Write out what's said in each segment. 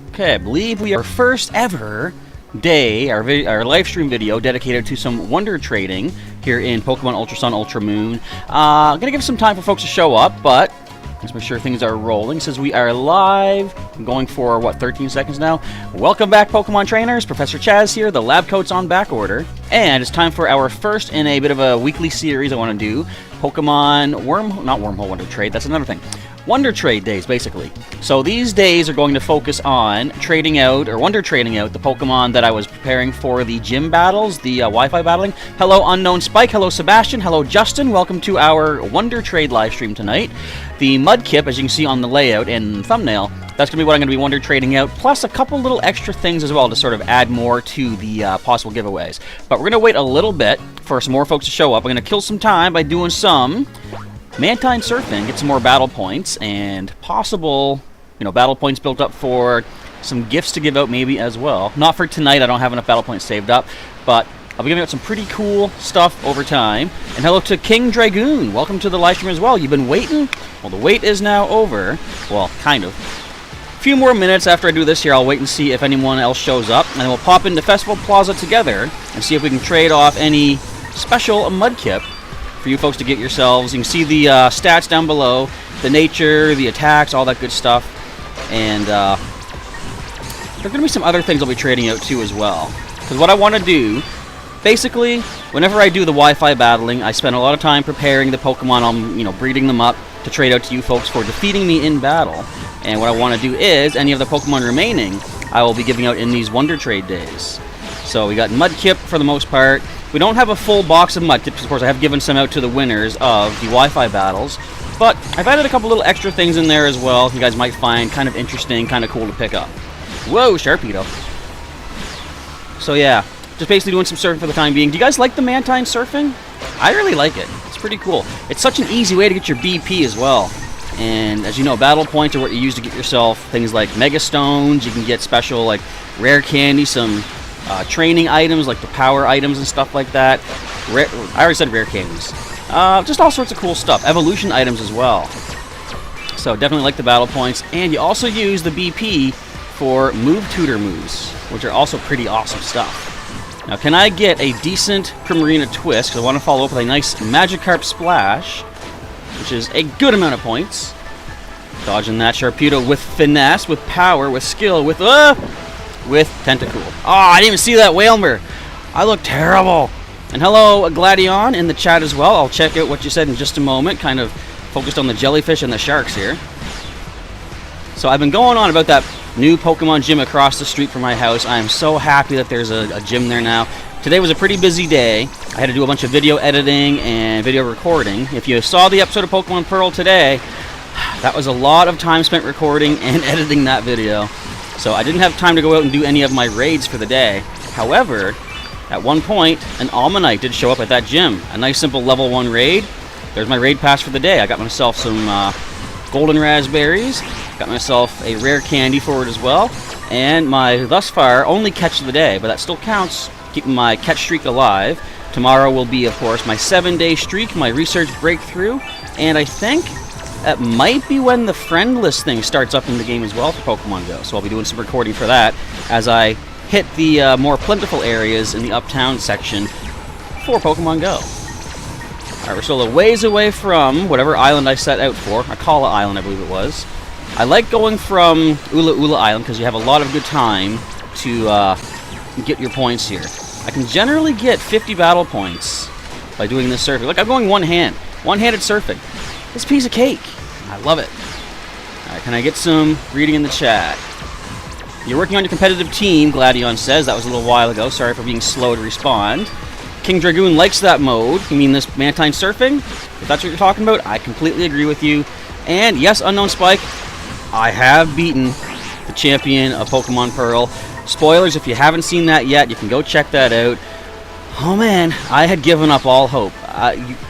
Okay, I believe we are first ever day, our live stream video dedicated to some wonder trading here in Pokemon Ultra Sun, Ultra Moon. I'm gonna give some time for folks to show up, but let's make sure things are rolling. Since we are live, I'm going for, what, 13 seconds now? Welcome back, Pokemon Trainers. Professor Chaz here. The lab coat's on back order. And it's time for our first in a bit of a weekly series I want to do. Pokemon not Wormhole Wonder Trade, that's another thing. Wonder Trade days, basically. So these days are going to focus on trading out, or wonder trading out, the Pokemon that I was preparing for the gym battles, the Wi-Fi battling. Hello, Unknown Spike. Hello, Sebastian. Hello, Justin. Welcome to our Wonder Trade live stream tonight. The Mudkip, as you can see on the layout and thumbnail, that's going to be what I'm going to be wonder trading out, plus a couple little extra things as well to sort of add more to the possible giveaways. But we're going to wait a little bit for some more folks to show up. I'm going to kill some time by doing some Mantine surfing, get some more battle points, and possible, battle points built up for some gifts to give out maybe as well. Not for tonight, I don't have enough battle points saved up, but I'll be giving out some pretty cool stuff over time. And hello to King Dragoon, welcome to the live stream as well. You've been waiting? Well, the wait is now over. Well, kind of. A few more minutes after I do this here, I'll wait and see if anyone else shows up, and then we'll pop into Festival Plaza together and see if we can trade off any special Mudkip for you folks to get yourselves. You can see the stats down below, the nature, the attacks, all that good stuff. And there are going to be some other things I'll be trading out too as well. Because what I want to do, basically, whenever I do the Wi-Fi battling, I spend a lot of time preparing the Pokemon. I'm, breeding them up to trade out to you folks for defeating me in battle. And what I want to do is, any of the Pokemon remaining, I will be giving out in these Wonder Trade days. So we got Mudkip for the most part. We don't have a full box of Mudkips, of course. I have given some out to the winners of the Wi-Fi battles, but I've added a couple little extra things in there as well you guys might find kind of interesting, kind of cool to pick up. Whoa, Sharpedo. So yeah, just basically doing some surfing for the time being. Do you guys like the Mantine surfing? I really like it. It's pretty cool. It's such an easy way to get your BP as well. And as you know, battle points are what you use to get yourself things like Mega Stones. You can get special, like, rare candy, some training items like the power items and stuff like that. I already said rare candies. Just all sorts of cool stuff. Evolution items as well. So definitely like the battle points. And you also use the BP for move tutor moves, which are also pretty awesome stuff. Now, can I get a decent Primarina Twist? Because I want to follow up with a nice Magikarp Splash, which is a good amount of points. Dodging that Sharpedo with finesse, with power, with skill, with Tentacool. Oh, I didn't even see that Wailmer. I look terrible. And hello, Gladion, in the chat as well. I'll check out what you said in just a moment. Kind of focused on the jellyfish and the sharks here. So I've been going on about that new Pokemon gym across the street from my house. I am so happy that there's a gym there now. Today was a pretty busy day. I had to do a bunch of video editing and video recording. If you saw the episode of Pokemon Pearl today, that was a lot of time spent recording and editing that video. So I didn't have time to go out and do any of my raids for the day. However, at one point, an Almanite did show up at that gym. A nice simple level 1 raid. There's my raid pass for the day. I got myself some golden raspberries. Got myself a rare candy for it as well. And my, thus far, only catch of the day. But that still counts, keeping my catch streak alive. Tomorrow will be, of course, my 7-day streak, my research breakthrough. And I think that might be when the friendless thing starts up in the game as well for Pokemon Go. So I'll be doing some recording for that as I hit the more plentiful areas in the Uptown section for Pokemon Go. Alright, we're still a ways away from whatever island I set out for. Akala Island, I believe it was. I like going from Ula Ula Island because you have a lot of good time to get your points here. I can generally get 50 battle points by doing this surfing. Look, I'm going one-handed surfing. It's a piece of cake. I love it. Alright, can I get some reading in the chat? You're working on your competitive team, Gladion says. That was a little while ago. Sorry for being slow to respond. King Dragoon likes that mode. You mean this Mantine surfing? If that's what you're talking about, I completely agree with you. And yes, Unknown Spike, I have beaten the champion of Pokemon Pearl. Spoilers, if you haven't seen that yet, you can go check that out. Oh man, I had given up all hope.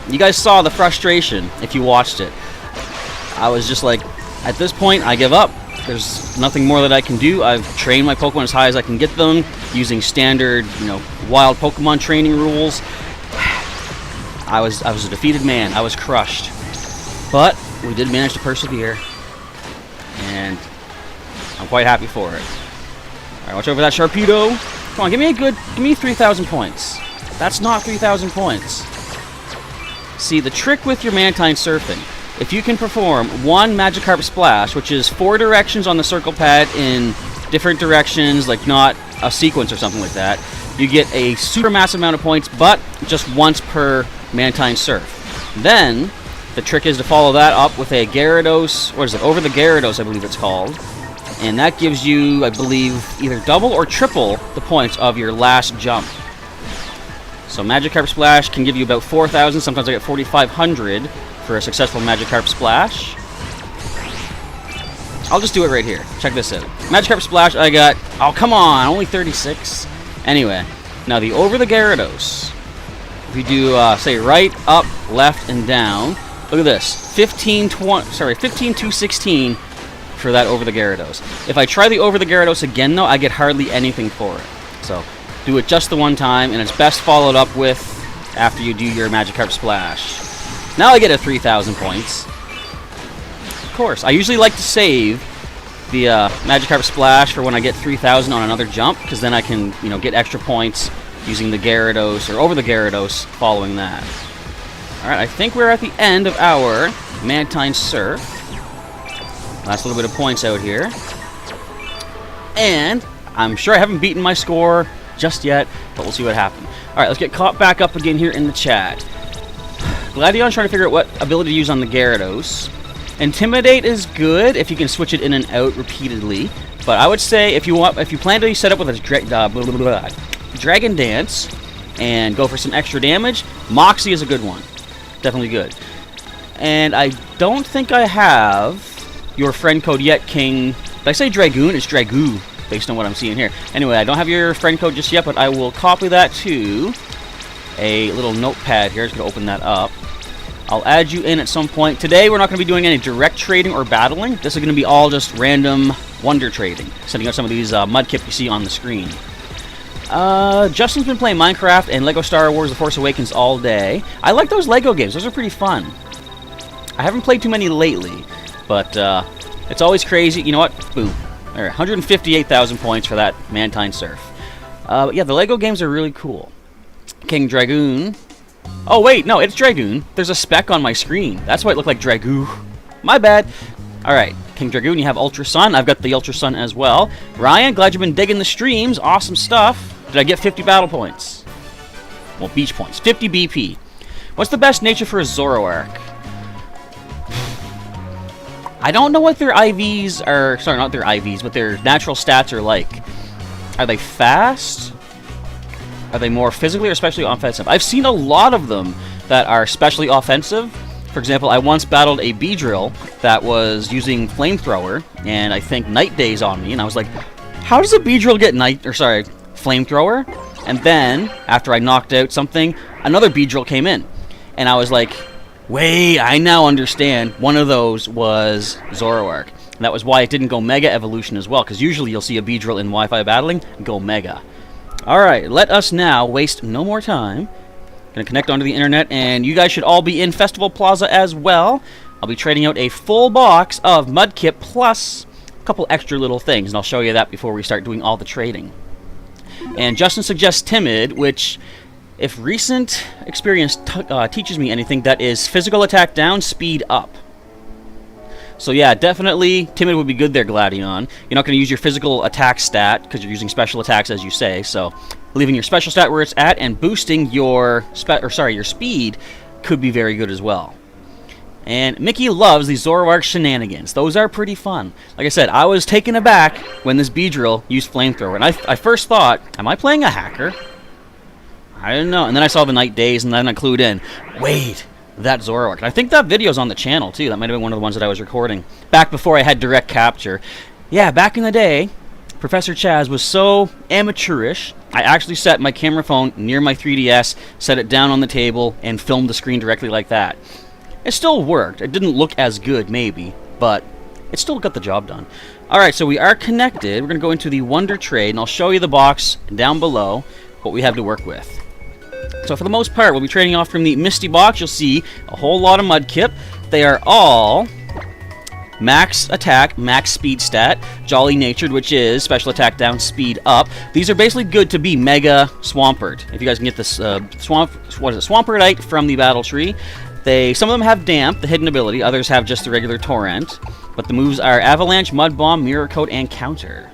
You guys saw the frustration if you watched it. I was just like, at this point, I give up. There's nothing more that I can do. I've trained my Pokemon as high as I can get them, using standard, wild Pokemon training rules. I was a defeated man. I was crushed. But we did manage to persevere. And I'm quite happy for it. Alright, watch over that Sharpedo. Come on, give me 3,000 points. That's not 3,000 points. See, the trick with your Mantine surfing, if you can perform one Magikarp Splash, which is 4 directions on the circle pad in different directions, like not a sequence or something like that, you get a super massive amount of points, but just once per Mantine surf. Then, the trick is to follow that up with a Gyarados, what is it, Over the Gyarados, I believe it's called. And that gives you, I believe, either double or triple the points of your last jump. So Magikarp Splash can give you about 4,000, sometimes I get 4,500 for a successful Magikarp Splash. I'll just do it right here. Check this out. Magikarp Splash, I got, oh come on, only 36. Anyway, now the Over the Gyarados. If you do, say, right, up, left, and down, look at this. 15 to 16 for that Over the Gyarados. If I try the Over the Gyarados again, though, I get hardly anything for it. So, do it just the one time, and it's best followed up with after you do your Magikarp Splash. Now I get a 3,000 points. Of course, I usually like to save the Magikarp Splash for when I get 3,000 on another jump, because then I can, you know, get extra points using the Gyarados or Over the Gyarados following that. Alright, I think we're at the end of our Mantine Surf. Last little bit of points out here. And I'm sure I haven't beaten my score just yet, but we'll see what happens. Alright, let's get caught back up again here in the chat. Gladion's trying to figure out what ability to use on the Gyarados. Intimidate is good if you can switch it in and out repeatedly, but I would say if you plan to set up with a Dragon Dance and go for some extra damage, Moxie is a good one. Definitely good. And I don't think I have your friend code yet, King. Did I say Dragoon? It's Dragoo, based on what I'm seeing here. Anyway, I don't have your friend code just yet, but I will copy that to a little notepad here. Just going to open that up. I'll add you in at some point. Today, we're not going to be doing any direct trading or battling. This is going to be all just random wonder trading. Sending out some of these Mudkip you see on the screen. Justin's been playing Minecraft and Lego Star Wars The Force Awakens all day. I like those Lego games. Those are pretty fun. I haven't played too many lately, but it's always crazy. You know what? Boom. All right, 158,000 points for that Mantine Surf. But yeah, the Lego games are really cool. King Dragoon. Oh, wait, no, it's Dragoon. There's a speck on my screen. That's why it looked like Dragoo. My bad. Alright, King Dragoon, you have Ultra Sun. I've got the Ultra Sun as well. Ryan, glad you've been digging the streams. Awesome stuff. Did I get 50 battle points? Well, beach points. 50 BP. What's the best nature for a Zoroark? I don't know what their IVs are. Sorry, not their IVs, but their natural stats are like. Are they fast? Are they more physically or especially offensive? I've seen a lot of them that are especially offensive. For example, I once battled a Beedrill that was using Flamethrower, and I think Night Days on me, and I was like, how does a Beedrill get Flamethrower? And then, after I knocked out something, another Beedrill came in. And I was like, wait, I now understand. One of those was Zoroark. And that was why it didn't go Mega Evolution as well, because usually you'll see a Beedrill in Wi-Fi battling go Mega. Alright, let us now waste no more time. Gonna connect onto the internet, and you guys should all be in Festival Plaza as well. I'll be trading out a full box of Mudkip plus a couple extra little things, and I'll show you that before we start doing all the trading. And Justin suggests Timid, which, if recent experience teaches me anything, that is physical attack down, speed up. So yeah, definitely Timid would be good there, Gladion. You're not going to use your physical attack stat because you're using special attacks, as you say. So leaving your special stat where it's at and boosting your your speed could be very good as well. And Mickey loves these Zoroark shenanigans. Those are pretty fun. Like I said, I was taken aback when this Beedrill used Flamethrower, and I first thought, am I playing a hacker? I didn't know. And then I saw the Night Days, and then I clued in. Wait. That Zoroark. I think that video's on the channel, too. That might have been one of the ones that I was recording. Back before I had direct capture. Yeah, back in the day, Professor Chaz was so amateurish, I actually set my camera phone near my 3DS, set it down on the table, and filmed the screen directly like that. It still worked. It didn't look as good, maybe, but it still got the job done. Alright, so we are connected. We're going to go into the Wonder Trade, and I'll show you the box down below, what we have to work with. So for the most part, we'll be trading off from the Misty Box. You'll see a whole lot of Mudkip. They are all max attack, max speed stat, jolly natured, which is special attack down, speed up. These are basically good to be mega Swampert. If you guys can get this Swampertite from the battle tree. Some of them have damp, the hidden ability, others have just the regular torrent. But the moves are avalanche, mud bomb, mirror coat, and counter.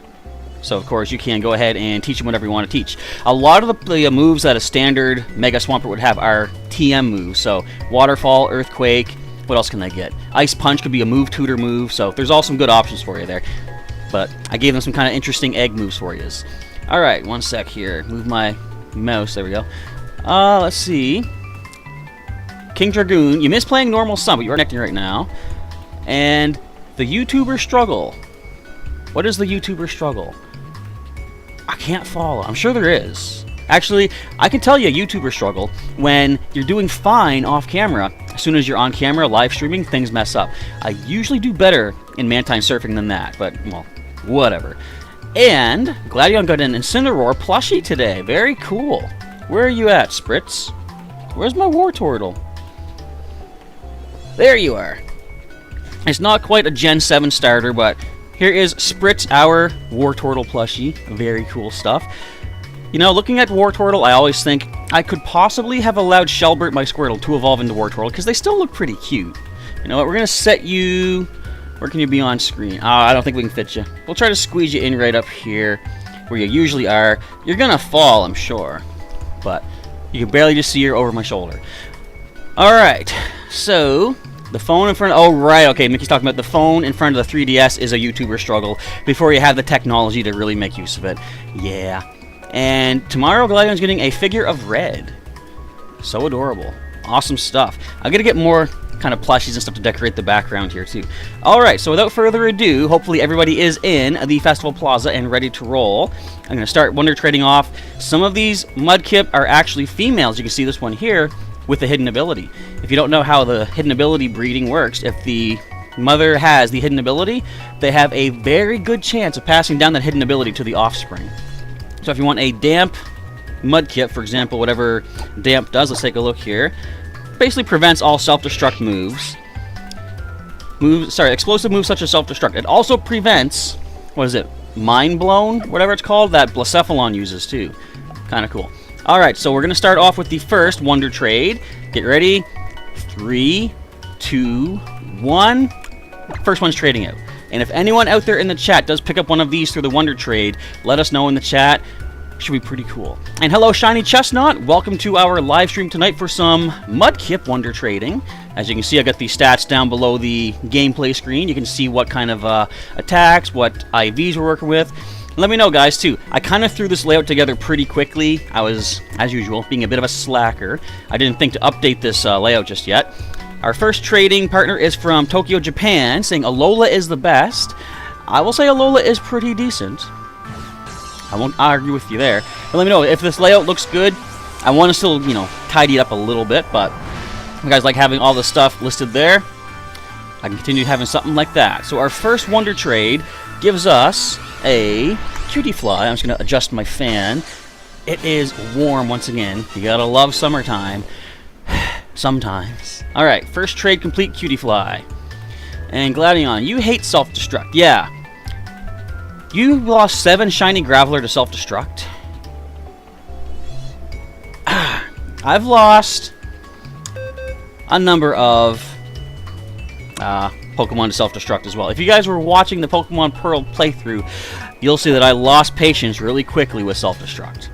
So, of course, you can go ahead and teach them whatever you want to teach. A lot of the moves that a standard Mega Swampert would have are TM moves. So, Waterfall, Earthquake, what else can they get? Ice Punch could be a move tutor move. So, there's all some good options for you there. But I gave them some kind of interesting egg moves for you. Alright, one sec here. Move my mouse. There we go. Let's see. King Dragoon. You miss playing normal sun, but you are connecting right now. And the YouTuber struggle. What is the YouTuber struggle? I can't follow. I'm sure there is. Actually, I can tell you a YouTuber struggle when you're doing fine off camera. As soon as you're on camera, live streaming, things mess up. I usually do better in Mantine surfing than that, but, well, whatever. And Gladion got an Incineroar plushie today. Very cool. Where are you at, Spritz? Where's my Wartortle? There you are. It's not quite a Gen 7 starter, but here is Spritz, our Wartortle plushie. Very cool stuff. You know, looking at Wartortle, I always think I could possibly have allowed Shelbert, my Squirtle, to evolve into Wartortle, because they still look pretty cute. You know what, we're going to set you... Where can you be on screen? I don't think we can fit you. We'll try to squeeze you in right up here, where you usually are. You're going to fall, I'm sure. But you can barely just see her over my shoulder. Alright, so... The phone in front of... Oh, right, okay, Mickey's talking about the phone in front of the 3DS is a YouTuber struggle before you have the technology to really make use of it. Yeah. And tomorrow, Gladion's getting a figure of Red. So adorable. Awesome stuff. I'm going to get more kind of plushies and stuff to decorate the background here, too. Alright, so without further ado, hopefully everybody is in the Festival Plaza and ready to roll. I'm going to start Wonder Trading off. Some of these Mudkip are actually females. You can see this one here with the hidden ability. If you don't know how the hidden ability breeding works, if the mother has the hidden ability, they have a very good chance of passing down that hidden ability to the offspring. So if you want a damp Mudkip, for example, whatever damp does, let's take a look here. Basically prevents all self-destruct moves. Explosive moves such as self-destruct. It also prevents, what is it, Mind Blown, whatever it's called, that Blacephalon uses too. Kind of cool. Alright, so we're going to start off with the first Wonder Trade. Get ready. 3, 2, 1. First one's trading out. And if anyone out there in the chat does pick up one of these through the Wonder Trade, let us know in the chat. Should be pretty cool. And hello, Shiny Chestnut. Welcome to our live stream tonight for some Mudkip Wonder Trading. As you can see, I got the stats down below the gameplay screen. You can see what kind of attacks, what IVs we're working with. Let me know, guys, too. I kind of threw this layout together pretty quickly. I was, as usual, being a bit of a slacker. I didn't think to update this layout just yet. Our first trading partner is from Tokyo, Japan, saying Alola is the best. I will say Alola is pretty decent. I won't argue with you there. But let me know if this layout looks good. I want to still, you know, tidy it up a little bit, but if you guys like having all the stuff listed there, I can continue having something like that. So our first Wonder Trade gives us a Cutie Fly. I'm just going to adjust my fan. It is warm once again. You gotta love summertime. Sometimes. Alright, first trade complete, Cutie Fly. And Gladion, you hate self-destruct. Yeah. You lost 7 Shiny Graveler to self-destruct. I've lost a number of Pokemon to self-destruct as well. If you guys were watching the Pokemon Pearl playthrough, you'll see that I lost patience really quickly with self-destruct.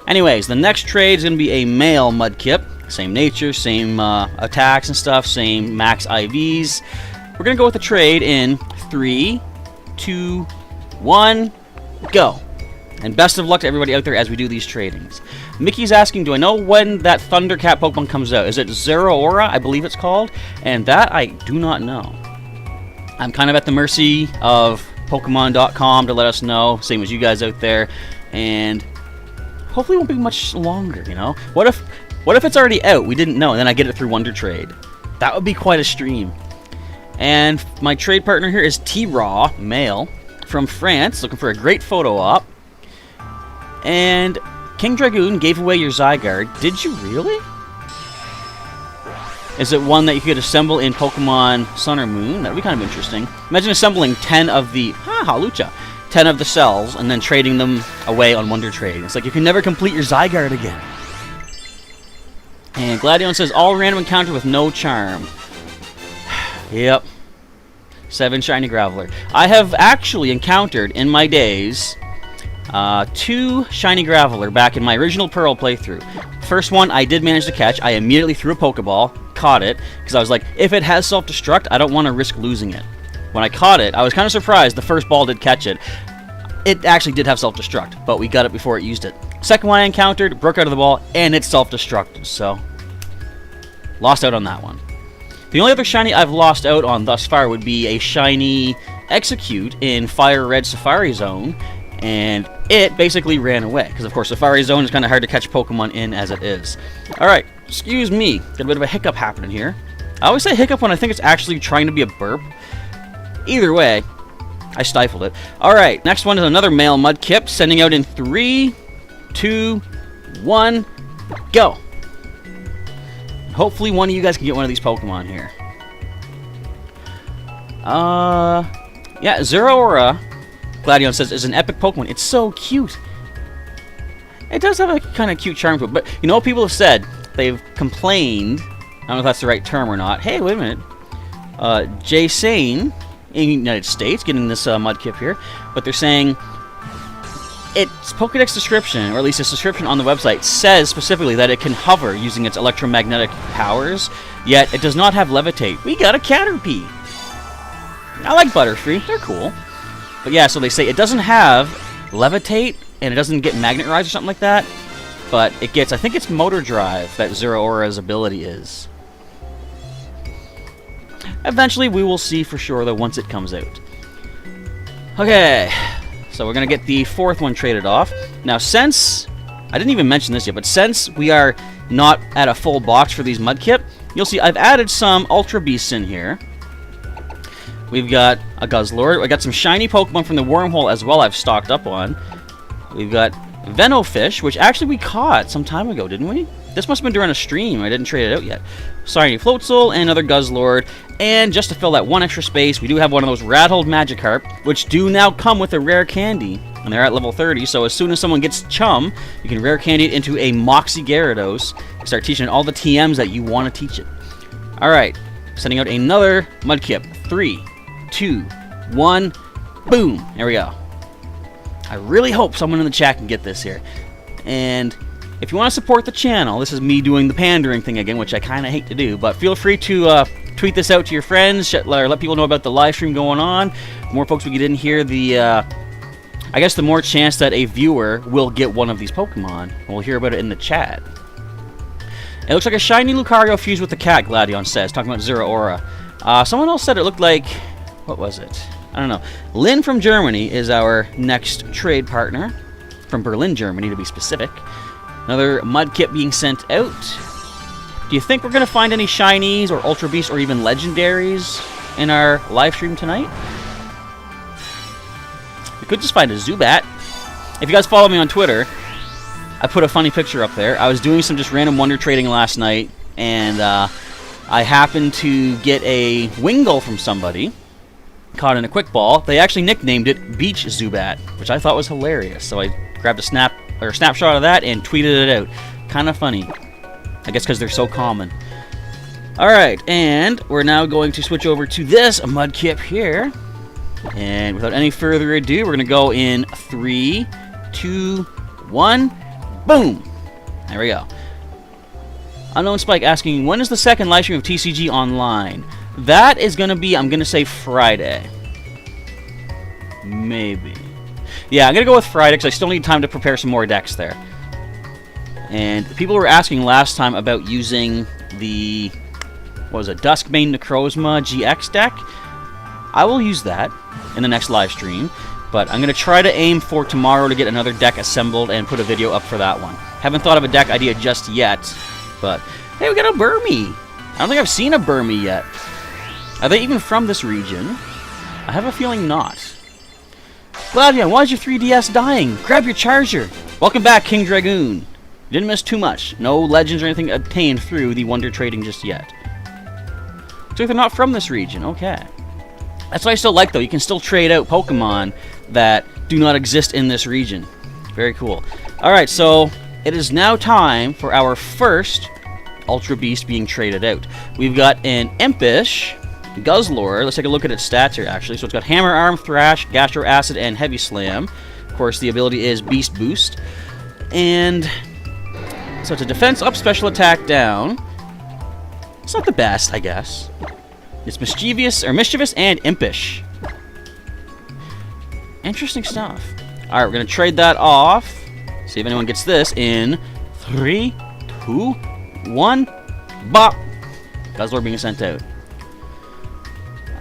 Anyways, the next trade is going to be a male Mudkip. Same nature, same attacks and stuff, same max IVs. We're going to go with the trade in 3, 2, 1, go. And best of luck to everybody out there as we do these tradings. Mickey's asking, do I know when that Thundercat Pokemon comes out? Is it Zeraora, I believe it's called? And that I do not know. I'm kind of at the mercy of Pokemon.com to let us know, same as you guys out there. And hopefully it won't be much longer, you know? What if it's already out, we didn't know, and then I get it through Wonder Trade? That would be quite a stream. And my trade partner here is T-Raw, male, from France, looking for a great photo op. And King Dragoon gave away your Zygarde. Did you really? Is it one that you could assemble in Pokemon Sun or Moon? That would be kind of interesting. Imagine assembling 10 of the... Lucha. 10 of the cells, and then trading them away on Wonder Trade. It's like you can never complete your Zygarde again. And Gladion says, all random encounter with no charm. Yep. 7 shiny Graveler. I have actually encountered, in my days, 2 shiny Graveler back in my original Pearl playthrough. First one I did manage to catch. I immediately threw a Pokeball, caught it, because I was like, if it has self-destruct, I don't want to risk losing it. When I caught it, I was kind of surprised the first ball did catch it. It actually did have self-destruct, but we got it before it used it. Second one I encountered, broke out of the ball, and it self-destructed, so lost out on that one. The only other shiny I've lost out on thus far would be a shiny Execute in Fire Red Safari Zone, and it basically ran away, because of course Safari Zone is kind of hard to catch Pokemon in as it is. Alright, excuse me, got a bit of a hiccup happening here. I always say hiccup when I think it's actually trying to be a burp. Either way, I stifled it. Alright, next one is another male Mudkip, sending out in 3, 2, 1, go! Hopefully one of you guys can get one of these Pokemon here. Yeah, Zeraora, Gladion says, is an epic Pokemon. It's so cute. It does have a kind of cute charm to it, but you know what people have said? They've complained, I don't know if that's the right term or not. Hey, wait a minute. Jay Sane in the United States getting this Mudkip here, but they're saying its Pokedex description, or at least its description on the website, says specifically that it can hover using its electromagnetic powers, yet it does not have levitate. We got a Caterpie! I like Butterfree, they're cool. But yeah, so they say it doesn't have levitate, and it doesn't get magnet rise or something like that, but it gets, I think it's motor drive that Zeraora's ability is. Eventually we will see for sure though once it comes out. Okay, so we're going to get the 4th one traded off. Now since, I didn't even mention this yet, but since we are not at a full box for these Mudkip, you'll see I've added some Ultra Beasts in here. We've got a Guzzlord. I got some shiny Pokemon from the Wormhole as well I've stocked up on. We've got Venofish, which actually we caught some time ago, didn't we? This must have been during a stream. I didn't trade it out yet. Sorry, Floatzel and another Guzzlord. And just to fill that one extra space, we do have one of those Rattled Magikarp, which do now come with a rare candy. And they're at level 30, so as soon as someone gets Chum, you can rare candy it into a Moxie Gyarados and start teaching it all the TMs that you want to teach it. Alright, sending out another Mudkip. 3, 2, 1, boom! There we go. I really hope someone in the chat can get this here. And if you want to support the channel, this is me doing the pandering thing again, which I kind of hate to do, but feel free to tweet this out to your friends, or let people know about the live stream going on. The more folks we get in here, I guess the more chance that a viewer will get one of these Pokemon. We'll hear about it in the chat. It looks like a shiny Lucario fused with the cat, Gladion says, talking about Zeraora. Someone else said it looked like, what was it? I don't know. Lynn from Germany is our next trade partner. From Berlin, Germany, to be specific. Another Mudkip being sent out. Do you think we're going to find any shinies or Ultra Beasts or even legendaries in our live stream tonight? We could just find a Zubat. If you guys follow me on Twitter, I put a funny picture up there. I was doing some just random Wonder Trading last night, and I happened to get a Wingull from somebody. Caught in a quick ball. They actually nicknamed it Beach Zubat, which I thought was hilarious. So I grabbed a snapshot of that and tweeted it out. Kind of funny. I guess because they're so common. Alright, and we're now going to switch over to this Mudkip here. And without any further ado, we're going to go in 3, 2, 1, boom! There we go. Unknown Spike asking, when is the second live stream of TCG online? That is going to be, I'm going to say Friday. Maybe. Yeah, I'm going to go with Friday because I still need time to prepare some more decks there. And people were asking last time about using the, what was it, Duskmane Necrozma GX deck. I will use that in the next live stream, but I'm going to try to aim for tomorrow to get another deck assembled and put a video up for that one. Haven't thought of a deck idea just yet, but hey, we got a Burmy. I don't think I've seen a Burmy yet. Are they even from this region? I have a feeling not. Gladion, why is your 3DS dying? Grab your charger. Welcome back, King Dragoon. You didn't miss too much. No legends or anything obtained through the Wonder Trading just yet. So they're not from this region. Okay. That's what I still like, though. You can still trade out Pokemon that do not exist in this region. Very cool. Alright, so it is now time for our first Ultra Beast being traded out. We've got an Impish Guzzlord. Let's take a look at its stats here, actually. So it's got Hammer Arm, Thrash, Gastro Acid, and Heavy Slam. Of course, the ability is Beast Boost. And so it's a defense up, special attack down. It's not the best, I guess. It's mischievous and impish. Interesting stuff. Alright, we're going to trade that off. See if anyone gets this in 3, 2, 1. Bop! Guzzlord being sent out.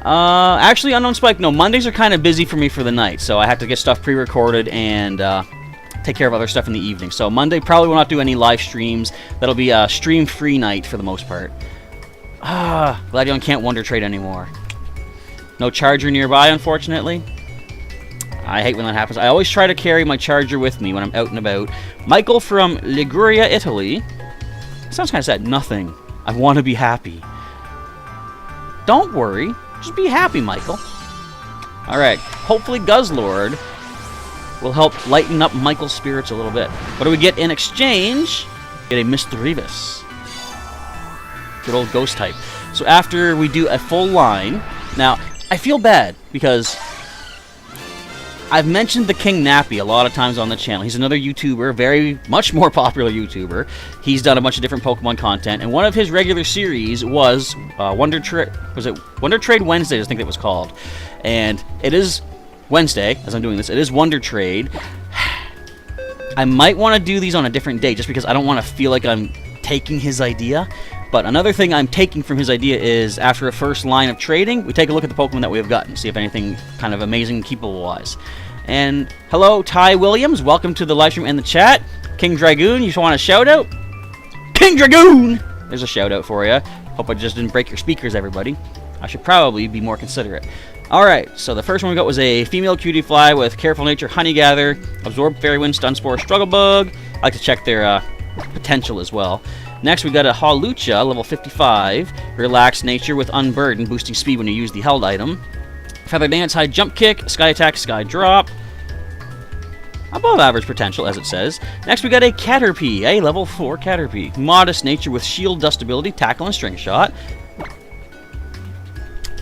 Actually, Unknown Spike, no. Mondays are kind of busy for me for the night, so I have to get stuff pre-recorded and take care of other stuff in the evening. So Monday probably will not do any live streams. That'll be a stream-free night for the most part. Gladion can't Wonder Trade anymore. No charger nearby, unfortunately. I hate when that happens. I always try to carry my charger with me when I'm out and about. Michael from Liguria, Italy. Sounds kind of sad. Nothing. I want to be happy. Don't worry. Just be happy, Michael. Alright. Hopefully Guzzlord will help lighten up Michael's spirits a little bit. What do we get in exchange? Get a Misdreavus. Good old ghost type. So after we do a full line... Now, I feel bad because I've mentioned the King Nappy a lot of times on the channel. He's another YouTuber, very much more popular YouTuber. He's done a bunch of different Pokemon content, and one of his regular series was Wonder Trade Wednesdays, I think it was called. And it is Wednesday, as I'm doing this. It is Wonder Trade. I might want to do these on a different day, just because I don't want to feel like I'm taking his idea. But another thing I'm taking from his idea is, after a first line of trading, we take a look at the Pokemon that we have gotten, see if anything kind of amazing keepable-wise. And hello, Ty Williams. Welcome to the live stream and the chat. King Dragoon, you just want a shout-out? King Dragoon! There's a shout-out for you. Hope I just didn't break your speakers, everybody. I should probably be more considerate. Alright, so the first one we got was a female cutie fly with Careful Nature, Honey Gather, Absorb, Fairy Wind, Stun Spore, Struggle Bug. I like to check their potential as well. Next, we got a Hawlucha, level 55. Relaxed Nature with Unburden, boosting speed when you use the held item. Feather Dance, High Jump Kick, Sky Attack, Sky Drop. Above average potential, as it says. Next, we got a Caterpie, a level 4 Caterpie. Modest Nature with Shield, Dust Ability, Tackle, and String Shot.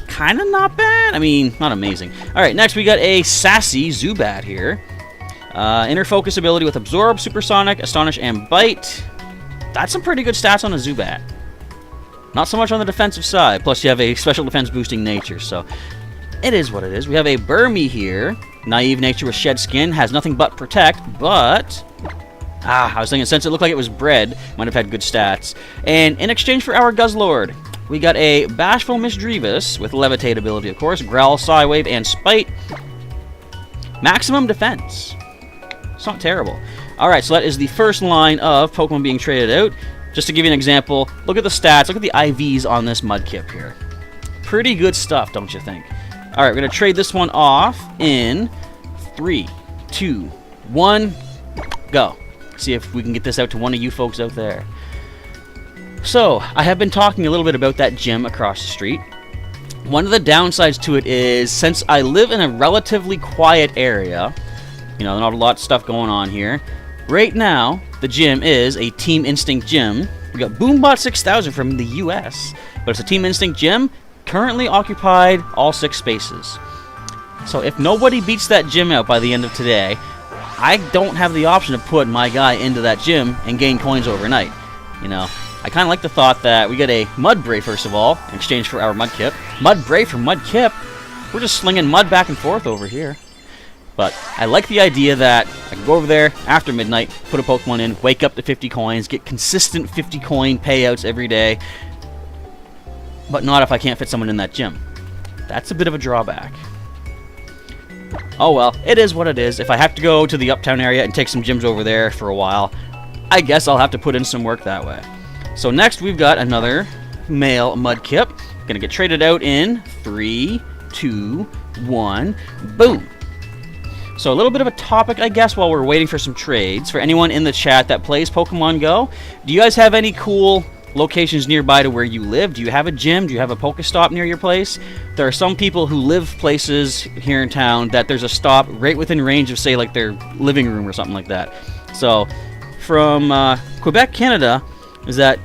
Kind of not bad. I mean, not amazing. Alright, next we got a Sassy Zubat here. Inner Focus ability with Absorb, Supersonic, Astonish, and Bite. That's some pretty good stats on a Zubat. Not so much on the defensive side. Plus, you have a special defense boosting nature, so it is what it is. We have a Burmy here. Naive Nature with Shed Skin. Has nothing but Protect, but... I was thinking, since it looked like it was bred, might have had good stats. And in exchange for our Guzzlord, we got a Bashful Misdreavus with Levitate ability, of course. Growl, Psywave, and Spite. Maximum defense. It's not terrible. Alright, so that is the first line of Pokemon being traded out. Just to give you an example, look at the stats, look at the IVs on this Mudkip here. Pretty good stuff, don't you think? Alright, we're going to trade this one off in 3, 2, 1, go. See if we can get this out to one of you folks out there. So, I have been talking a little bit about that gym across the street. One of the downsides to it is, since I live in a relatively quiet area, you know, not a lot of stuff going on here, right now, the gym is a Team Instinct gym. We got Boombot 6000 from the US, but it's a Team Instinct gym, currently occupied all 6 spaces. So if nobody beats that gym out by the end of today, I don't have the option of putting my guy into that gym and gain coins overnight. You know, I kind of like the thought that we get a Mudbray, first of all, in exchange for our Mudkip. Mudbray for Mudkip? We're just slinging mud back and forth over here. But I like the idea that I can go over there after midnight, put a Pokemon in, wake up to 50 coins, get consistent 50 coin payouts every day. But not if I can't fit someone in that gym. That's a bit of a drawback. Oh well, it is what it is. If I have to go to the Uptown area and take some gyms over there for a while, I guess I'll have to put in some work that way. So next we've got another male Mudkip. Gonna get traded out in 3, 2, 1, boom. So a little bit of a topic, I guess, while we're waiting for some trades. For anyone in the chat that plays Pokemon Go, do you guys have any cool locations nearby to where you live. Do you have a gym? Do you have a Pokestop near your place? There are some people who live places here in town that there's a stop right within range of, say, like their living room or something like that. So from Quebec, Canada, is that,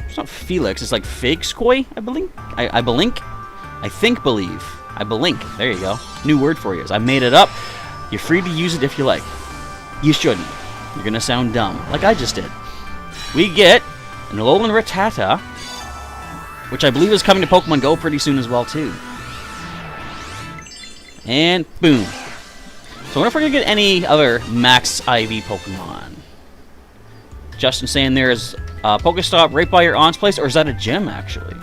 it's not Felix, it's like Figskoy, I believe. I belink. There you go. New word for you. I made it up. You're free to use it if you like. You shouldn't. You're gonna sound dumb, like I just did. We get an Alolan Rattata, which I believe is coming to Pokemon Go pretty soon as well, too. And boom. So I wonder if we're gonna get any other Max IV Pokemon. Justin saying there's a Pokestop right by your aunt's place, or is that a gym, actually?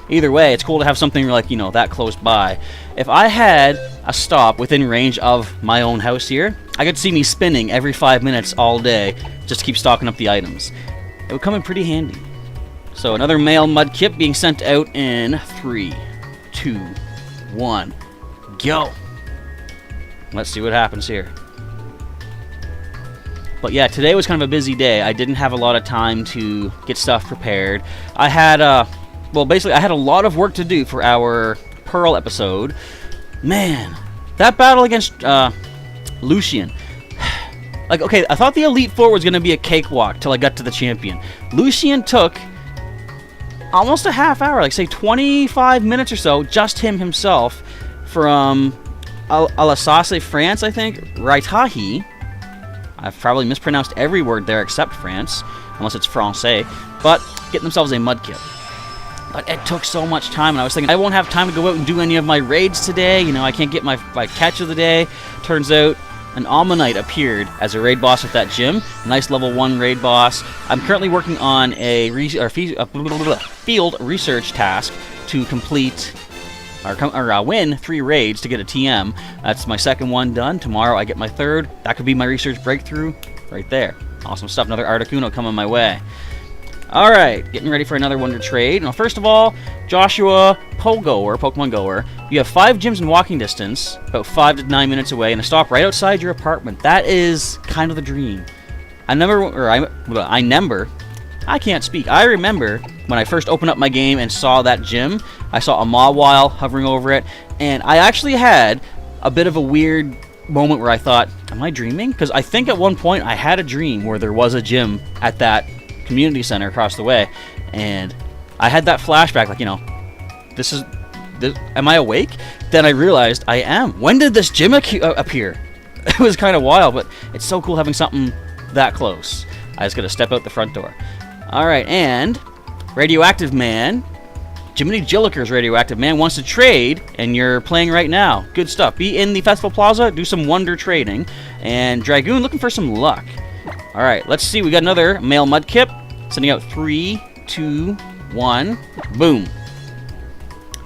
Either way, it's cool to have something like, you know, that close by. If I had a stop within range of my own house here, I could see me spinning every 5 minutes all day just to keep stocking up the items. It would come in pretty handy. So another male Mudkip being sent out in 3, 2, 1, go. Let's see what happens here. But yeah, today was kind of a busy day. I didn't have a lot of time to get stuff prepared. I had, well, basically, I had a lot of work to do for our Pearl episode. Man, that battle against Lucian. Like, okay, I thought the Elite Four was going to be a cakewalk till I got to the champion. Lucian took almost a half hour, like, say, 25 minutes or so, just him himself, from Alsace, France, I think, Raitahi. I've probably mispronounced every word there except France, unless it's Francais, but getting themselves a Mudkip. But it took so much time, and I was thinking, I won't have time to go out and do any of my raids today. You know, I can't get my catch of the day. Turns out, an Ammonite appeared as a raid boss at that gym. Nice level 1 raid boss. I'm currently working on a field research task to complete or win 3 raids to get a TM. That's my second one done. Tomorrow I get my third. That could be my research breakthrough right there. Awesome stuff. Another Articuno coming my way. Alright, getting ready for another Wonder Trade. Now, first of all, Joshua Pokemon Goer, you have 5 gyms in walking distance, about 5 to 9 minutes away, and a stop right outside your apartment. That is kind of the dream. I can't speak. I remember when I first opened up my game and saw that gym, I saw a Mawile hovering over it, and I actually had a bit of a weird moment where I thought, am I dreaming? Because I think at one point I had a dream where there was a gym at that community center across the way, and I had that flashback, like, you know, am I awake? Then I realized I am. When did this gym appear? It was kind of wild, but it's so cool having something that close. I just gotta step out the front door. Alright, and Radioactive Man, Jiminy Jilliker's Radioactive Man, wants to trade, and you're playing right now. Good stuff. Be in the Festival Plaza, do some Wonder trading, and Dragoon looking for some luck. Alright, let's see. We got another male Mudkip. Sending out 3, 2, 1. Boom.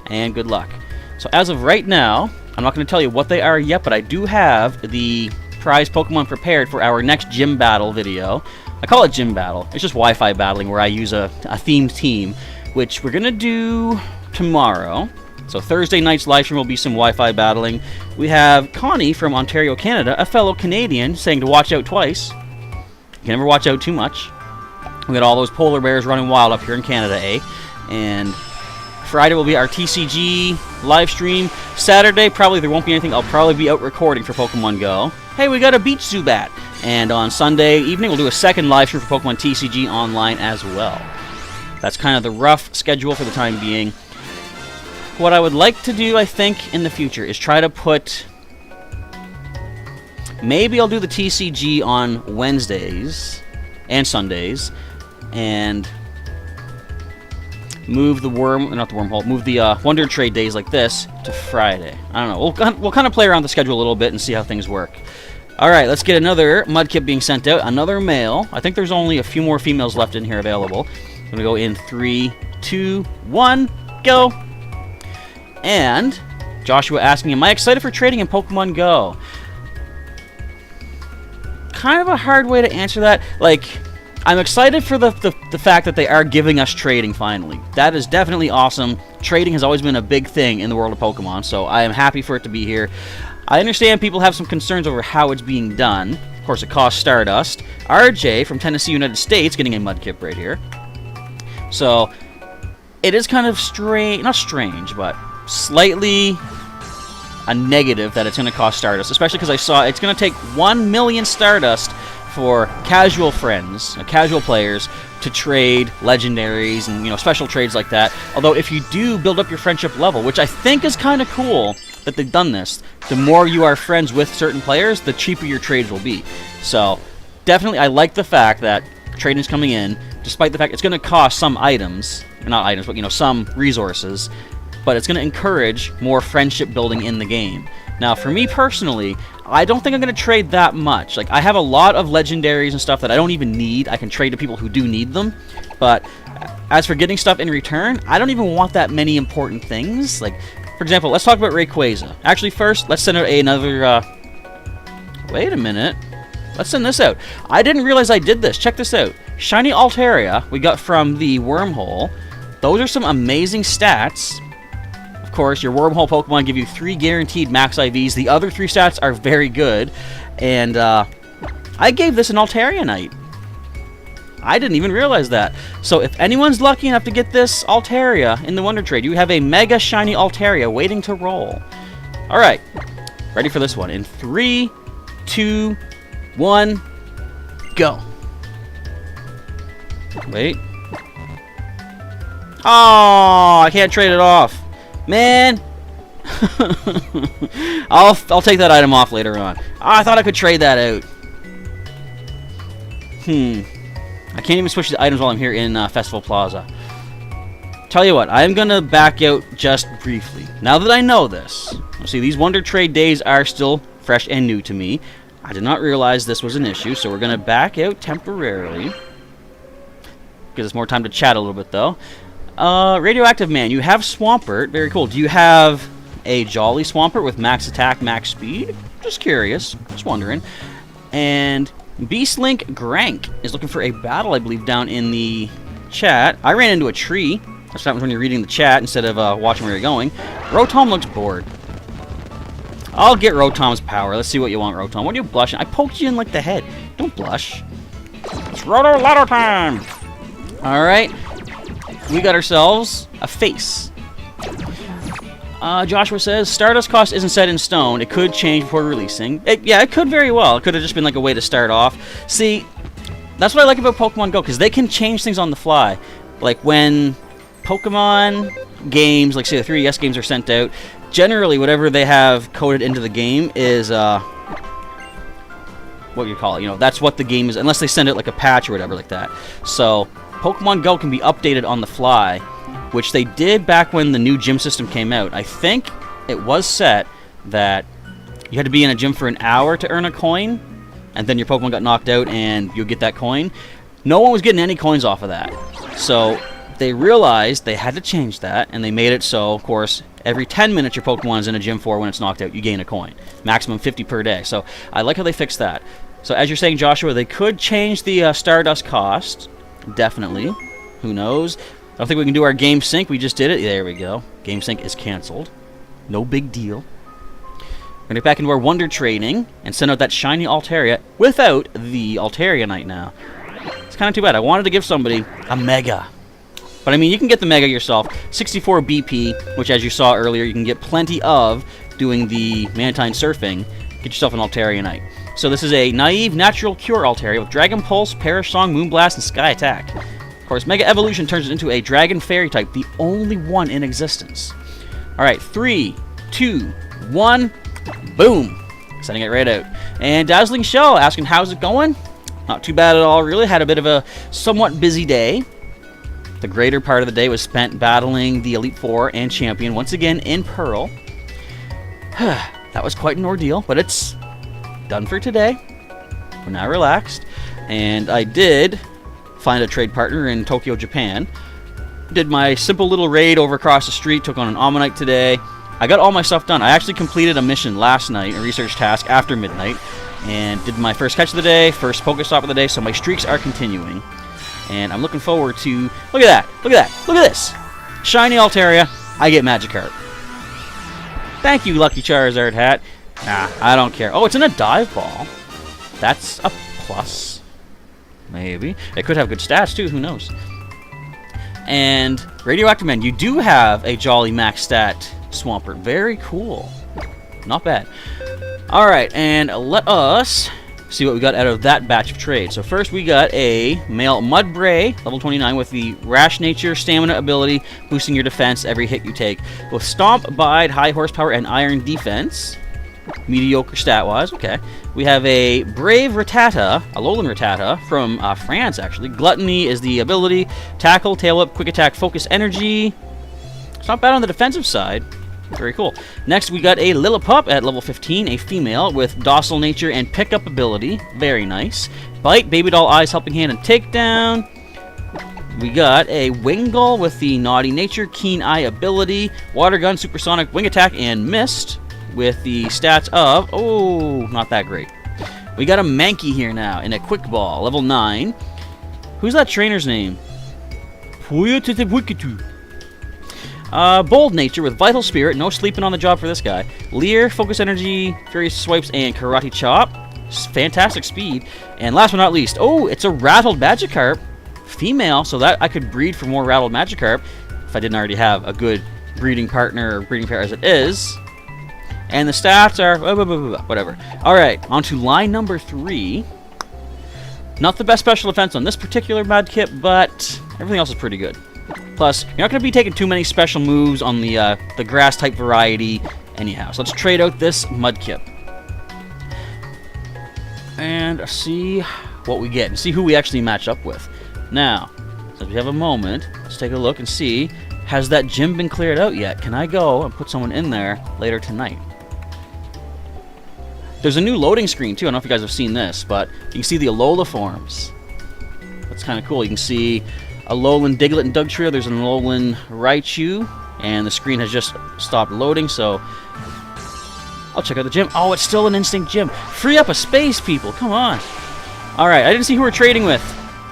And good luck. So as of right now, I'm not going to tell you what they are yet, but I do have the prize Pokemon prepared for our next gym battle video. I call it gym battle. It's just Wi-Fi battling where I use a themed team, which we're going to do tomorrow. So Thursday night's live stream will be some Wi-Fi battling. We have Connie from Ontario, Canada, a fellow Canadian, saying to watch out twice. You can never watch out too much. We got all those polar bears running wild up here in Canada, eh? And Friday will be our TCG live stream. Saturday, probably there won't be anything. I'll probably be out recording for Pokemon Go. Hey, we got a Beach Zubat. And on Sunday evening, we'll do a second live stream for Pokemon TCG online as well. That's kind of the rough schedule for the time being. What I would like to do, I think, in the future is try to put... Maybe I'll do the TCG on Wednesdays and Sundays, and move the move the Wonder Trade days like this to Friday. I don't know. We'll kind of play around the schedule a little bit and see how things work. All right, let's get another Mudkip being sent out. Another male. I think there's only a few more females left in here available. I'm gonna go in 3, 2, 1, go. And Joshua asking, am I excited for trading in Pokemon Go? Kind of a hard way to answer that. Like, I'm excited for the fact that they are giving us trading finally. That is definitely awesome. Trading has always been a big thing in the world of Pokemon, so I am happy for it to be here. I understand people have some concerns over how it's being done. Of course, it costs Stardust. RJ from Tennessee, United States, getting a Mudkip right here. So it is kind of strange, not strange, but slightly a negative that it's going to cost Stardust, especially because I saw it's going to take 1 million Stardust for casual friends, casual players, to trade legendaries and, you know, special trades like that. Although if you do build up your friendship level, which I think is kind of cool that they've done this, the more you are friends with certain players, the cheaper your trades will be. So definitely I like the fact that trading's coming in, despite the fact it's going to cost some items, not items, but, you know, some resources, but it's going to encourage more friendship building in the game. Now, for me personally, I don't think I'm going to trade that much. Like, I have a lot of legendaries and stuff that I don't even need. I can trade to people who do need them. But as for getting stuff in return, I don't even want that many important things. Like, for example, let's talk about Rayquaza. Actually, first, let's send out another... Wait a minute. Let's send this out. I didn't realize I did this. Check this out. Shiny Altaria we got from the Wormhole. Those are some amazing stats. Of course, your Wormhole Pokemon give you 3 guaranteed max IVs. The other 3 stats are very good. And I gave this an Altaria. I didn't even realize that. So if anyone's lucky enough to get this Altaria in the Wonder Trade, you have a Mega Shiny Altaria waiting to roll. Alright, ready for this one. In 3, 2, 1, go. Wait. Oh, I can't trade it off. Man. I'll take that item off later on. Oh, I thought I could trade that out. I can't even switch the items while I'm here in Festival Plaza. Tell you what, I'm going to back out just briefly. Now that I know this, see, these Wonder Trade days are still fresh and new to me. I did not realize this was an issue, so we're going to back out temporarily. Gives us more time to chat a little bit, though. Radioactive Man, you have Swampert. Very cool. Do you have a Jolly Swampert with max attack, max speed? Just curious. Just wondering. And Beastlink Grank is looking for a battle, I believe, down in the chat. I ran into a tree. That's what happens when you're reading the chat instead of watching where you're going. Rotom looks bored. I'll get Rotom's power. Let's see what you want, Rotom. What are you blushing? I poked you in, like, the head. Don't blush. It's Roto Lotto time! Alright. We got ourselves a face. Joshua says, Stardust cost isn't set in stone. It could change before releasing. Yeah, it could very well. It could have just been like a way to start off. See, that's what I like about Pokemon Go, because they can change things on the fly. Like when Pokemon games, like say the 3DS games are sent out, generally whatever they have coded into the game is, what do you call it? You know, that's what the game is, unless they send it like a patch or whatever like that. So Pokemon Go can be updated on the fly, which they did back when the new gym system came out. I think it was set that you had to be in a gym for an hour to earn a coin, and then your Pokemon got knocked out and you'll get that coin. No one was getting any coins off of that. So they realized they had to change that, and they made it so, of course, every 10 minutes your Pokemon is in a gym for when it's knocked out, you gain a coin. Maximum 50 per day. So I like how they fixed that. So as you're saying, Joshua, they could change the Stardust cost. Definitely. Who knows? I don't think we can do our game sync. We just did it. There we go. Game sync is canceled. No big deal. We're going to get back into our Wonder Trading and send out that shiny Altaria without the Altaria Knight now. It's kind of too bad. I wanted to give somebody a Mega. But I mean, you can get the Mega yourself. 64 BP, which as you saw earlier, you can get plenty of doing the Mantine Surfing. Get yourself an Altaria Knight. So this is a Naive Natural Cure Altaria with Dragon Pulse, Perish Song, Moonblast, and Sky Attack. Of course, Mega Evolution turns it into a Dragon Fairy type, the only one in existence. Alright, 3, 2, 1, boom! Sending it right out. And Dazzling Shell asking, how's it going? Not too bad at all, really. Had a bit of a somewhat busy day. The greater part of the day was spent battling the Elite Four and Champion once again in Pearl. That was quite an ordeal, but it's done for today. We're now relaxed. And I did find a trade partner in Tokyo, Japan. Did my simple little raid over across the street, took on an Ammonite today. I got all my stuff done. I actually completed a mission last night, a research task after midnight, and did my first catch of the day, first Pokestop of the day, so my streaks are continuing. And I'm looking forward to... Look at that! Look at that! Look at this! Shiny Altaria, I get Magikarp. Thank you, Lucky Charizard hat. Nah, I don't care. Oh, it's in a dive ball. That's a plus. Maybe. It could have good stats, too. Who knows? And Radioactive Man, you do have a Jolly Max Stat Swampert. Very cool. Not bad. Alright, and let us see what we got out of that batch of trade. So first we got a male Mudbray, level 29, with the Rash Nature Stamina ability, boosting your defense every hit you take. With Stomp, Bide, High Horsepower, and Iron Defense. Mediocre stat-wise, okay. We have a Brave Rattata, a Alolan Rattata, from France, actually. Gluttony is the ability. Tackle, Tail Whip, Quick Attack, Focus Energy. It's not bad on the defensive side. Very cool. Next, we got a Lillipup at level 15, a female with Docile Nature and Pickup ability. Very nice. Bite, Baby Doll Eyes, Helping Hand, and Takedown. We got a Wingull with the Naughty Nature, Keen Eye ability, Water Gun, Supersonic, Wing Attack, and Mist with the stats of... Oh, not that great. We got a Mankey here now in a Quick Ball, level 9. Who's that trainer's name? Bold Nature with Vital Spirit, no sleeping on the job for this guy. Leer, Focus Energy, Furious Swipes, and Karate Chop. Fantastic speed. And last but not least, oh, it's a Rattled Magikarp. Female, so that I could breed for more Rattled Magikarp if I didn't already have a good breeding partner or breeding pair as it is. And the stats are whatever. Alright, on to line number 3. Not the best special defense on this particular Mudkip, but everything else is pretty good. Plus, you're not going to be taking too many special moves on the grass-type variety anyhow. So let's trade out this Mudkip. And see what we get, and see who we actually match up with. Now, since we have a moment, let's take a look and see, has that gym been cleared out yet? Can I go and put someone in there later tonight? There's a new loading screen, too. I don't know if you guys have seen this, but you can see the Alola forms. That's kind of cool. You can see Alolan Diglett and Dugtrio. There's an Alolan Raichu, and the screen has just stopped loading, so I'll check out the gym. Oh, it's still an Instinct gym. Free up a space, people. Come on. Alright, I didn't see who we're trading with,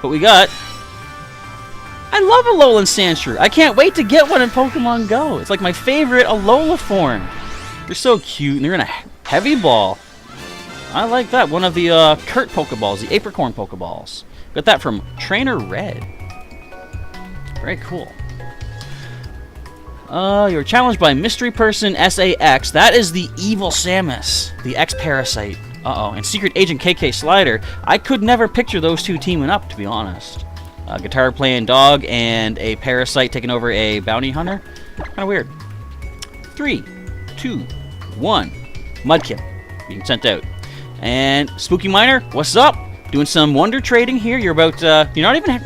but we got... I love Alolan Sandshrew. I can't wait to get one in Pokemon Go. It's like my favorite Alola form. They're so cute, and they're in a Heavy Ball. I like that. One of the Kurt Pokeballs, the Apricorn Pokeballs. Got that from Trainer Red. Very cool. You're challenged by Mystery Person SAX. That is the evil Samus, the X-Parasite. Uh-oh. And Secret Agent KK Slider. I could never picture those two teaming up, to be honest. Guitar playing dog and a Parasite taking over a bounty hunter. Kind of weird. 3, 2, 1. Mudkip being sent out. And Spooky Miner, what's up? Doing some wonder trading here. You're about, you're not even...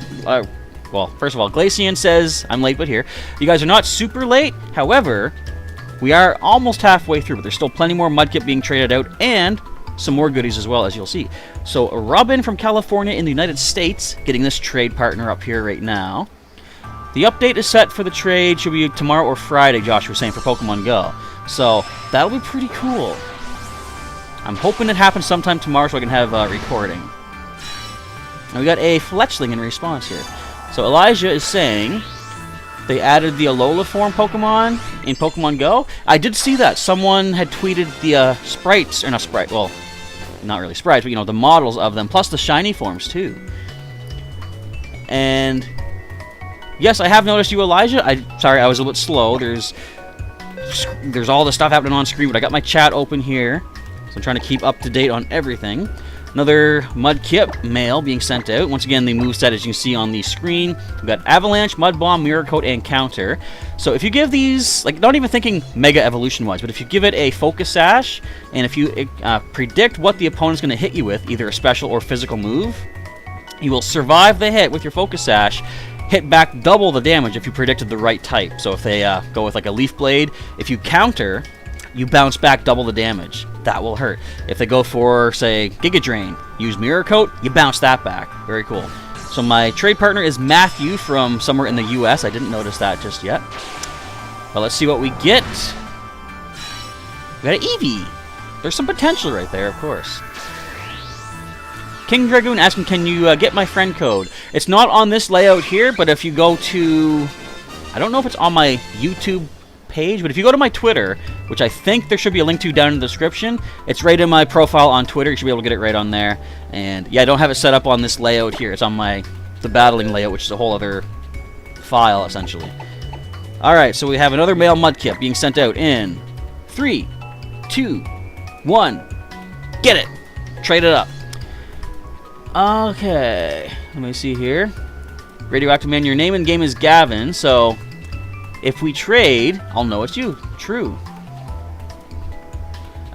well, first of all, Glacian says I'm late, but here. You guys are not super late. However, we are almost halfway through, but there's still plenty more Mudkip being traded out, and some more goodies as well, as you'll see. So, Robin from California in the United States, getting this trade partner up here right now. The update is set for the trade. Should be tomorrow or Friday, Josh was saying, for Pokemon Go. So, that'll be pretty cool. I'm hoping it happens sometime tomorrow so I can have recording. And we got a Fletchling in response here. So Elijah is saying they added the Alola form Pokemon in Pokemon Go. I did see that. Someone had tweeted the sprites, or not sprite, well, not really sprites, but you know, the models of them, plus the shiny forms too. And yes, I have noticed you, Elijah. Sorry, I was a little bit slow. There's all the stuff happening on screen, but I got my chat open here. So I'm trying to keep up to date on everything. Another Mudkip male being sent out. Once again, the moveset, as you can see on the screen. We've got Avalanche, Mud Bomb, Mirror Coat, and Counter. So if you give these, like, not even thinking Mega Evolution-wise, but if you give it a Focus Sash, and if you predict what the opponent's going to hit you with, either a special or physical move, you will survive the hit with your Focus Sash, hit back double the damage if you predicted the right type. So if they go with, like, a Leaf Blade, if you counter, you bounce back double the damage. That will hurt. If they go for, say, Giga Drain, use Mirror Coat, you bounce that back. Very cool. So my trade partner is Matthew from somewhere in the US. I didn't notice that just yet. But let's see what we get. We got an Eevee. There's some potential right there, of course. King Dragoon asking, can you get my friend code? It's not on this layout here, but if you go to... I don't know if it's on my YouTube page, but if you go to my Twitter, which I think there should be a link to down in the description, it's right in my profile on Twitter. You should be able to get it right on there. And yeah, I don't have it set up on this layout here. It's on the battling layout, which is a whole other file, essentially. Alright, so we have another male Mudkip being sent out in 3, 2, 1. Get it! Trade it up. Okay, let me see here. Radioactive Man, your name in game is Gavin, so if we trade, I'll know it's you. True.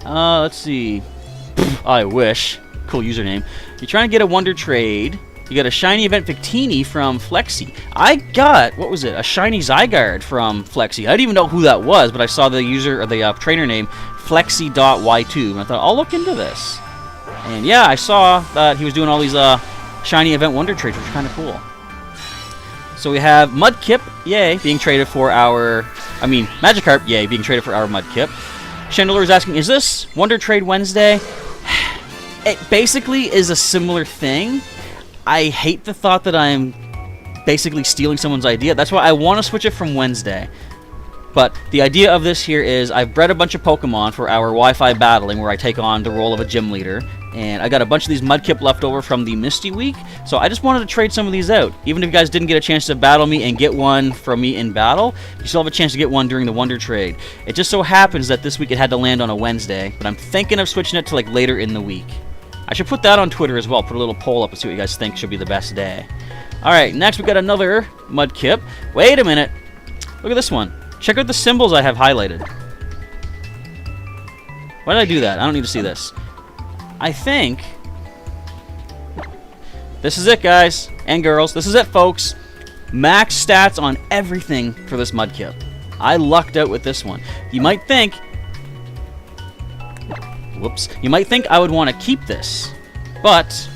Let's see. I wish. Cool username. You're trying to get a Wonder Trade. You got a Shiny Event Victini from Flexi. I got, what was it? A Shiny Zygarde from Flexi. I didn't even know who that was, but I saw the user, or the trainer name, Flexi.y2, and I thought, I'll look into this. And yeah, I saw that he was doing all these Shiny Event Wonder Trades, which is kind of cool. So we have Mudkip, yay, being traded for our, Magikarp, yay, being traded for our Mudkip. Chandler is asking, is this Wonder Trade Wednesday? It basically is a similar thing. I hate the thought that I'm basically stealing someone's idea. That's why I want to switch it from Wednesday. But the idea of this here is I've bred a bunch of Pokemon for our Wi-Fi battling where I take on the role of a gym leader. And I got a bunch of these Mudkip left over from the Misty Week. So I just wanted to trade some of these out. Even if you guys didn't get a chance to battle me and get one from me in battle, you still have a chance to get one during the Wonder Trade. It just so happens that this week it had to land on a Wednesday. But I'm thinking of switching it to like later in the week. I should put that on Twitter as well. Put a little poll up and see what you guys think should be the best day. Alright, next we got another Mudkip. Wait a minute. Look at this one. Check out the symbols I have highlighted. Why did I do that? I don't need to see this. I think this is it, guys and girls. This is it, folks. Max stats on everything for this Mudkip. I lucked out with this one. You might think... Whoops. You might think I would want to keep this, but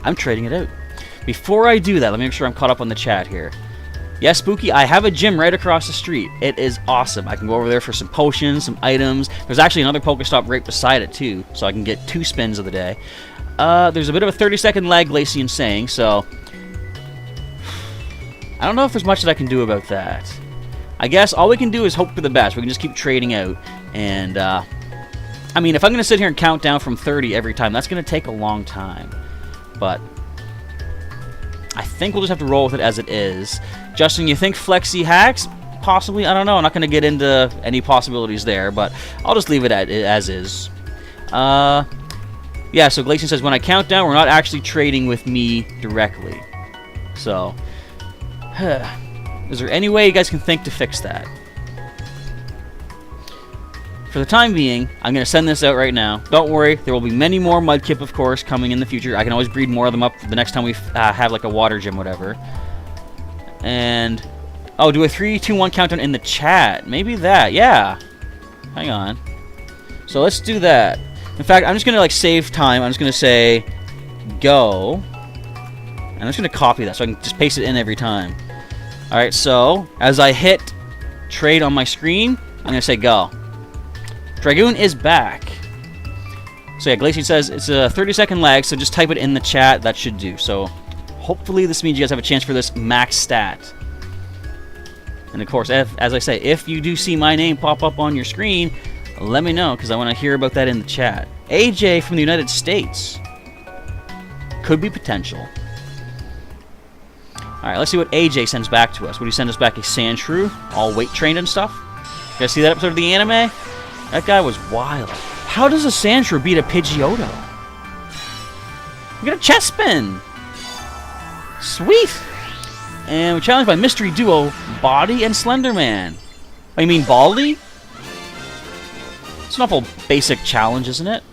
I'm trading it out. Before I do that, let me make sure I'm caught up on the chat here. Yes, Spooky, I have a gym right across the street. It is awesome. I can go over there for some potions, some items. There's actually another Pokestop right beside it, too, so I can get 2 spins of the day. There's a bit of a 30-second lag, Glacian saying, so... I don't know if there's much that I can do about that. I guess all we can do is hope for the best. We can just keep trading out, and, if I'm going to sit here and count down from 30 every time, that's going to take a long time. But I think we'll just have to roll with it as it is. Justin, you think Flexi hacks? Possibly. I don't know. I'm not going to get into any possibilities there, but I'll just leave it as is. Yeah, so Glacian says, when I count down, we're not actually trading with me directly. So, is there any way you guys can think to fix that? For the time being, I'm going to send this out right now. Don't worry, there will be many more Mudkip, of course, coming in the future. I can always breed more of them up the next time we have like a water gym, whatever. And, oh, do a 3, 2, 1 countdown in the chat. Maybe that, yeah. Hang on. So let's do that. In fact, I'm just going to like save time. I'm just going to say go. And I'm just going to copy that so I can just paste it in every time. Alright, so as I hit trade on my screen, I'm going to say go. Dragoon is back. So yeah, Glacian says it's a 30-second lag, so just type it in the chat. That should do. So hopefully this means you guys have a chance for this max stat. And of course, as I say, if you do see my name pop up on your screen, let me know, because I want to hear about that in the chat. AJ from the United States. Could be potential. Alright, let's see what AJ sends back to us. Would he send us back a Sandshrew? All weight trained and stuff? You guys see that episode of the anime? That guy was wild. How does a Sandshrew beat a Pidgeotto? We got a chest spin. Sweet. And we're challenged by mystery duo Body and Slenderman. Oh, you mean Baldy? It's an awful basic challenge, isn't it?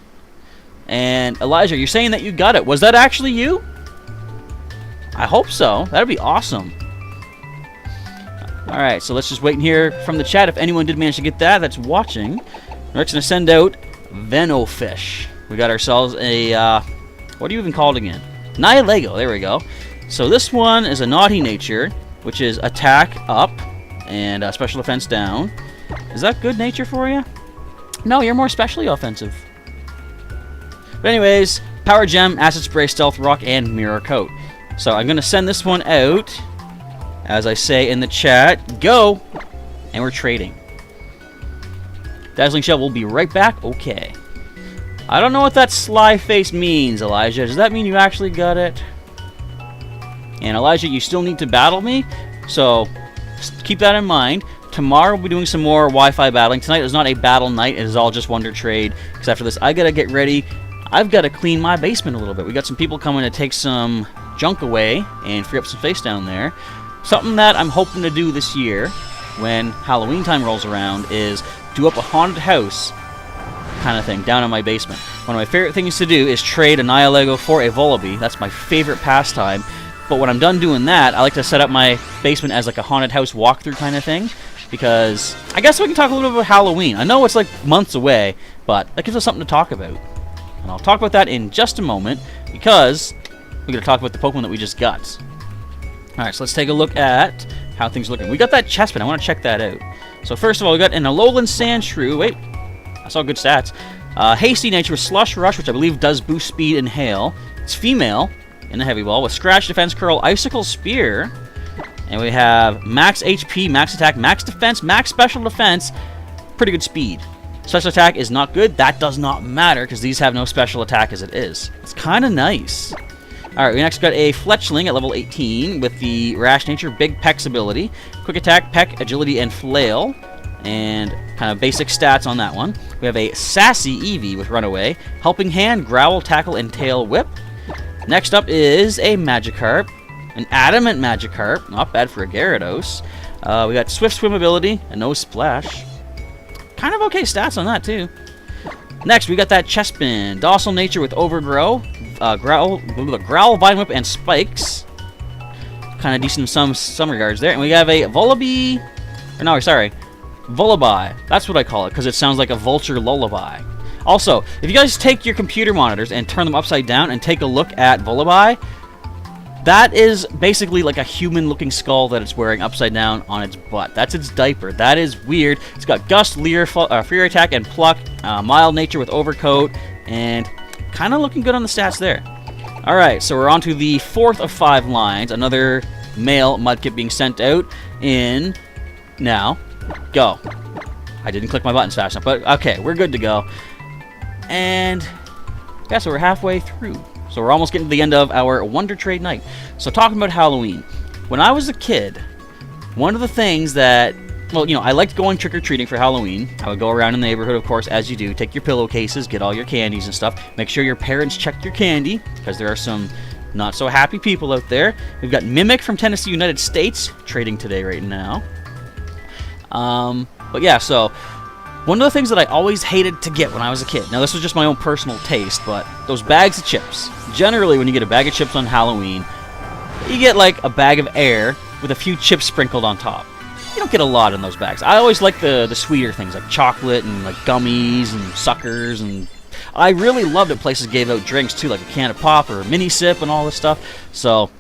And Elijah, you're saying that you got it. Was that actually you? I hope so. That'd be awesome. Alright, so let's just wait and hear from the chat if anyone did manage to get that that's watching. We're just going to send out Venofish. We got ourselves a, what do you even call it again? Nihilego, there we go. So this one is a naughty nature, which is attack up and special defense down. Is that good nature for you? No, you're more specially offensive. But anyways, Power Gem, Acid Spray, Stealth Rock, and Mirror Coat. So I'm going to send this one out. As I say in the chat, go! And we're trading. Dazzling Shell will be right back. Okay. I don't know what that sly face means, Elijah. Does that mean you actually got it? And Elijah, you still need to battle me, so keep that in mind. Tomorrow we'll be doing some more Wi-Fi battling. Tonight is not a battle night. It is all just Wonder Trade. Because after this, I got to get ready. I've got to clean my basement a little bit. We got some people coming to take some junk away and free up some space down there. Something that I'm hoping to do this year when Halloween time rolls around is do up a haunted house kind of thing down in my basement. One of my favorite things to do is trade a Nihilego for a Volibee. That's my favorite pastime. But when I'm done doing that, I like to set up my basement as like a haunted house walkthrough kind of thing. Because I guess we can talk a little bit about Halloween. I know it's like months away, but that gives us something to talk about. And I'll talk about that in just a moment, because we're going to talk about the Pokemon that we just got. Alright, so let's take a look at how things are looking. We got that Chespin. I want to check that out. So first of all, we got an Alolan Sandshrew. Wait, I saw good stats. Hasty nature with Slush Rush, which I believe does boost speed and hail. It's female in the Heavy Ball with Scratch, Defense Curl, Icicle Spear. And we have max HP, max attack, max defense, max special defense, pretty good speed. Special attack is not good. That does not matter because these have no special attack as it is. It's kind of nice. Alright, we next got a Fletchling at level 18 with the Rash Nature, Big Peck's ability. Quick attack, Peck, Agility, and Flail. And kind of basic stats on that one. We have a Sassy Eevee with Runaway, Helping Hand, Growl, Tackle, and Tail Whip. Next up is a Magikarp. An Adamant Magikarp, not bad for a Gyarados. We got Swift Swim ability, and no Splash. Kind of okay stats on that, too. Next, we got that Chespin. Docile Nature with Overgrow, Growl, Vine Whip, and Spikes. Kind of decent in some regards there. And we have a Volibee, or no, sorry, Volibee. That's what I call it, because it sounds like a vulture lullaby. Also, if you guys take your computer monitors and turn them upside down and take a look at Volibee, that is basically like a human-looking skull that it's wearing upside down on its butt. That's its diaper. That is weird. It's got Gust, Leer, Fury Attack, and Pluck. Mild Nature with Overcoat. And kind of looking good on the stats there. Alright, so we're on to the 4th of 5 lines. Another male Mudkip being sent out in... Now, go. I didn't click my buttons fast enough, but okay, we're good to go. And... yeah, so we're halfway through. So we're almost getting to the end of our Wonder Trade night. So talking about Halloween. When I was a kid, one of the things that... well, you know, I liked going trick-or-treating for Halloween. I would go around in the neighborhood, of course, as you do. Take your pillowcases, get all your candies and stuff. Make sure your parents check your candy, because there are some not-so-happy people out there. We've got Mimic from Tennessee, United States, trading today right now. But yeah, so... one of the things that I always hated to get when I was a kid, now this was just my own personal taste, but those bags of chips. Generally, when you get a bag of chips on Halloween, you get like a bag of air with a few chips sprinkled on top. You don't get a lot in those bags. I always like the sweeter things, like chocolate and like gummies and suckers, and I really loved it. Places gave out drinks too, like a can of pop or a mini sip and all this stuff. So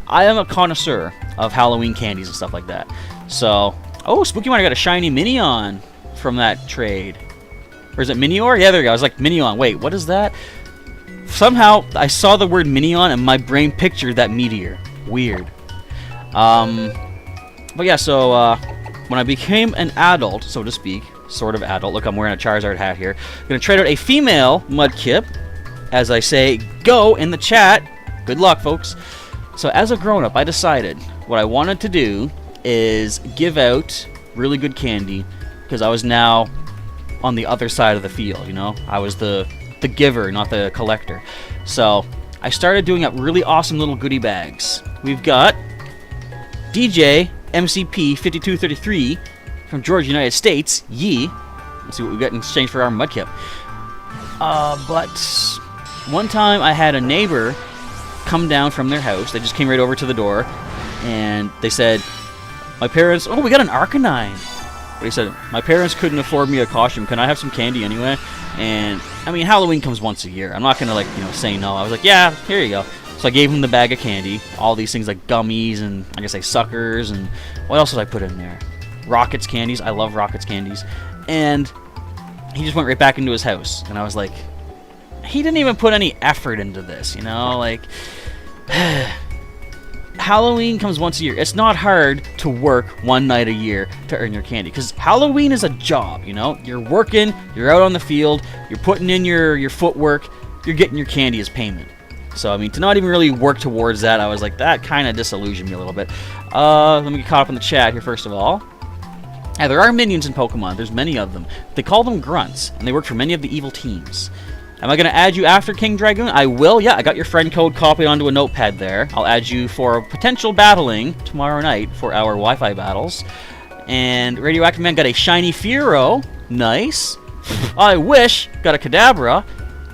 I am a connoisseur of Halloween candies and stuff like that. So, oh, Spooky Miner got a shiny Minion from that trade. Or is it Minior? Yeah, there we go. I was like, Minion. Wait, what is that? Somehow, I saw the word Minion and my brain pictured that meteor. Weird. But yeah, so, when I became an adult, so to speak, sort of adult, look, I'm wearing a Charizard hat here, I'm going to trade out a female Mudkip, as I say, go in the chat. Good luck, folks. So, as a grown-up, I decided what I wanted to do is give out really good candy, because I was now on the other side of the field, you know? I was the giver, not the collector. So, I started doing up really awesome little goodie bags. We've got DJ MCP 5233 from Georgia, United States. Yee. Let's see what we got in exchange for our Mudkip. But one time I had a neighbor come down from their house. They just came right over to the door, and they said, my parents... oh, we got an Arcanine. But he said, my parents couldn't afford me a costume. Can I have some candy anyway? And, I mean, Halloween comes once a year. I'm not going to, like, you know, say no. I was like, yeah, here you go. So I gave him the bag of candy. All these things like gummies and, I guess, like suckers. And what else did I put in there? Rockets candies. I love Rockets candies. And he just went right back into his house. And I was like, he didn't even put any effort into this, you know? Like... Halloween comes once a year. It's not hard to work one night a year to earn your candy, because Halloween is a job, you know? You're working, you're out on the field, you're putting in your footwork, you're getting your candy as payment. So, I mean, to not even really work towards that, I was like, that kind of disillusioned me a little bit. Let me get caught up in the chat here, first of all. Yeah, there are minions in Pokemon. There's many of them. They call them grunts, and they work for many of the evil teams. Am I going to add you after King Dragoon? I will. Yeah, I got your friend code copied onto a notepad there. I'll add you for potential battling tomorrow night for our Wi-Fi battles. And Radioactive Man got a shiny Fearow. Nice. I wish. Got a Kadabra.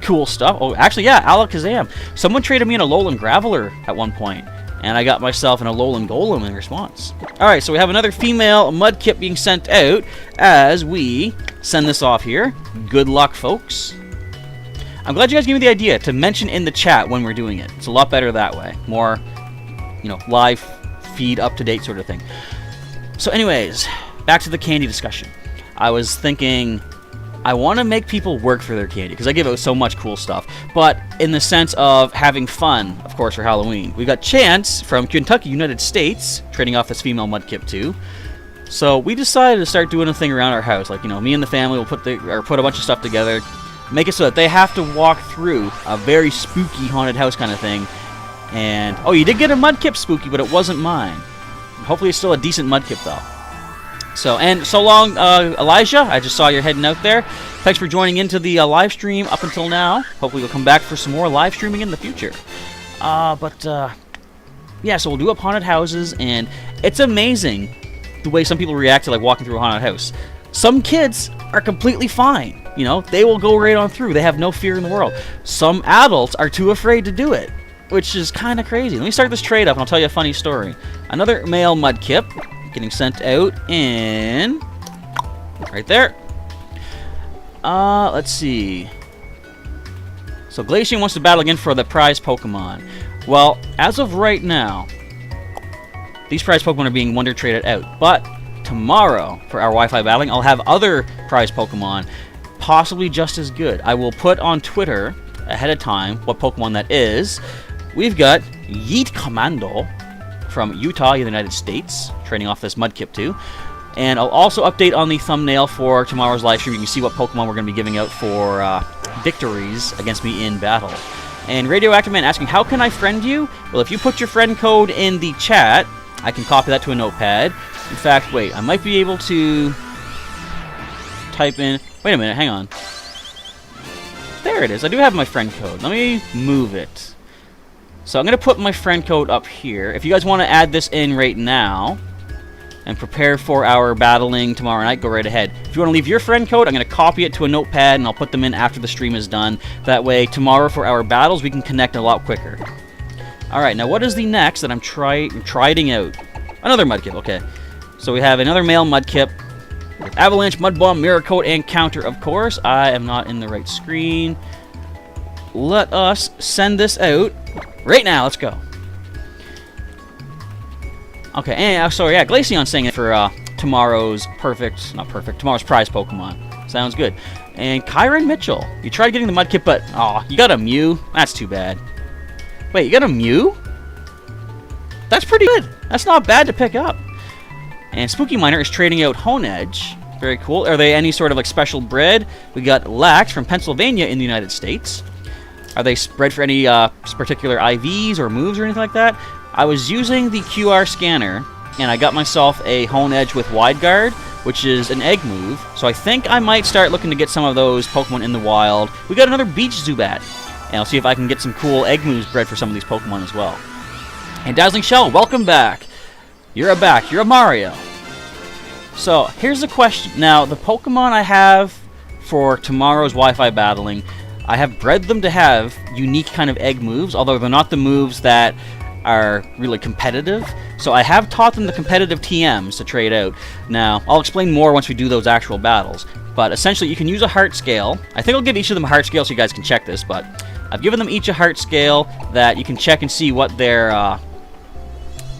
Cool stuff. Oh, actually, yeah, Alakazam. Someone traded me in a Alolan Graveler at one point, and I got myself an Alolan Golem in response. Alright, so we have another female Mudkip being sent out as we send this off here. Good luck, folks. I'm glad you guys gave me the idea to mention in the chat when we're doing it. It's a lot better that way. More, you know, live feed, up-to-date sort of thing. So anyways, back to the candy discussion. I was thinking, I want to make people work for their candy, because I give out so much cool stuff. But in the sense of having fun, of course, for Halloween. We got Chance from Kentucky, United States, trading off this female Mudkip too. So we decided to start doing a thing around our house. Like, you know, me and the family will put a bunch of stuff together, make it so that they have to walk through a very spooky haunted house kind of thing. And, oh, you did get a Mudkip spooky, but it wasn't mine. Hopefully it's still a decent Mudkip, though. So long, Elijah. I just saw you're heading out there. Thanks for joining into the live stream up until now. Hopefully we'll come back for some more live streaming in the future. Yeah, so we'll do up haunted houses, and it's amazing the way some people react to, like, walking through a haunted house. Some kids are completely fine. You know, they will go right on through. They have no fear in the world. Some adults are too afraid to do it, which is kind of crazy. Let me start this trade up, and I'll tell you a funny story. Another male Mudkip getting sent out in right there. Let's see. So Glacian wants to battle again for the prize Pokemon. Well, as of right now, these prize Pokemon are being Wonder traded out. But tomorrow, for our Wi-Fi battling, I'll have other prize Pokemon, possibly just as good. I will put on Twitter ahead of time what Pokemon that is. We've got Yeet Commando from Utah, United States, trading off this Mudkip too. And I'll also update on the thumbnail for tomorrow's live stream. You can see what Pokemon we're going to be giving out for victories against me in battle. And Radioactive Man asking, how can I friend you? Well, if you put your friend code in the chat, I can copy that to a notepad. In fact, wait, I might be able to type in... Wait a minute, hang on. There it is. I do have my friend code. Let me move it. So I'm going to put my friend code up here. If you guys want to add this in right now and prepare for our battling tomorrow night, go right ahead. If you want to leave your friend code, I'm going to copy it to a notepad and I'll put them in after the stream is done. That way, tomorrow for our battles, we can connect a lot quicker. Alright, now what is the next that I'm trying out? Another Mudkip, okay. So we have another male Mudkip with Avalanche, Mud Bomb, Mirror Coat, and Counter, of course. I am not in the right screen. Let us send this out right now. Let's go. Okay, and sorry, yeah, Glaceon's saying it for tomorrow's tomorrow's prize Pokemon. Sounds good. And Kyron Mitchell, you tried getting the Mudkip, but you got a Mew. That's too bad. Wait, you got a Mew? That's pretty good. That's not bad to pick up. And Spooky Miner is trading out Honedge. Very cool. Are they any sort of like special bred? We got Lax from Pennsylvania in the United States. Are they bred for any particular IVs or moves or anything like that? I was using the QR scanner, and I got myself a Honedge with Wide Guard, which is an egg move. So I think I might start looking to get some of those Pokemon in the wild. We got another Beach Zubat, and I'll see if I can get some cool egg moves bred for some of these Pokemon as well. And Dazzling Shell, welcome back. You're back. You're a Mario. So here's the question. Now, the Pokemon I have for tomorrow's Wi-Fi battling, I have bred them to have unique kind of egg moves, although they're not the moves that are really competitive. So I have taught them the competitive TMs to trade out. Now, I'll explain more once we do those actual battles. But essentially, you can use a heart scale. I think I'll give each of them a heart scale so you guys can check this, but I've given them each a heart scale that you can check and see what their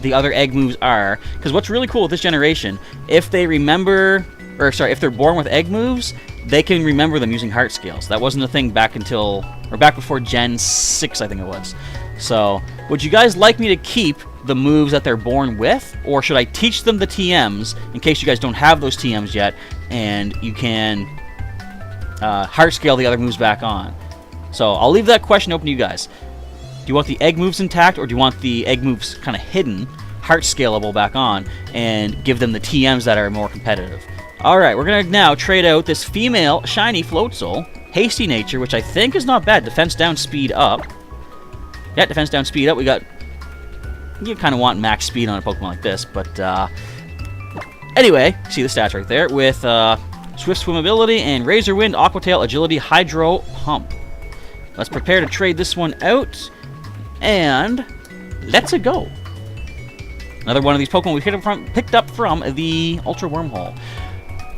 the other egg moves are. Because what's really cool with this generation, if they remember, or sorry, if they're born with egg moves, they can remember them using heart scales. That wasn't a thing back until, or back before Gen 6, I think it was. So, would you guys like me to keep the moves that they're born with, or should I teach them the TMs in case you guys don't have those TMs yet, and you can heart scale the other moves back on? So, I'll leave that question open to you guys. Do you want the egg moves intact, or do you want the egg moves kind of hidden, heart scalable back on, and give them the TMs that are more competitive? Alright, we're going to now trade out this female shiny Floatzel, hasty nature, which I think is not bad. Defense down, speed up. Yeah, defense down, speed up. We got... You kind of want max speed on a Pokemon like this, but anyway, see the stats right there with Swift Swim ability and Razor Wind, Aqua Tail, Agility, Hydro Pump. Let's prepare to trade this one out, and let's go. Another one of these Pokemon we picked up from the Ultra Wormhole.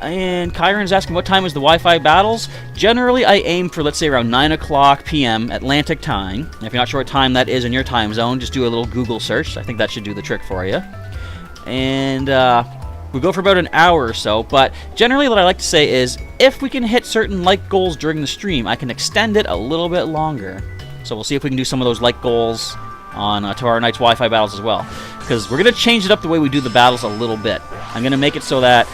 And Kyron's asking what time is the Wi-Fi battles. Generally, I aim for, let's say, around 9 o'clock p.m. Atlantic time. And if you're not sure what time that is in your time zone, just do a little Google search. I think that should do the trick for you. And we go for about an hour or so. But generally, what I like to say is, if we can hit certain like goals during the stream, I can extend it a little bit longer. So we'll see if we can do some of those like goals on tomorrow night's Wi-Fi battles as well. Because we're going to change it up the way we do the battles a little bit. I'm going to make it so that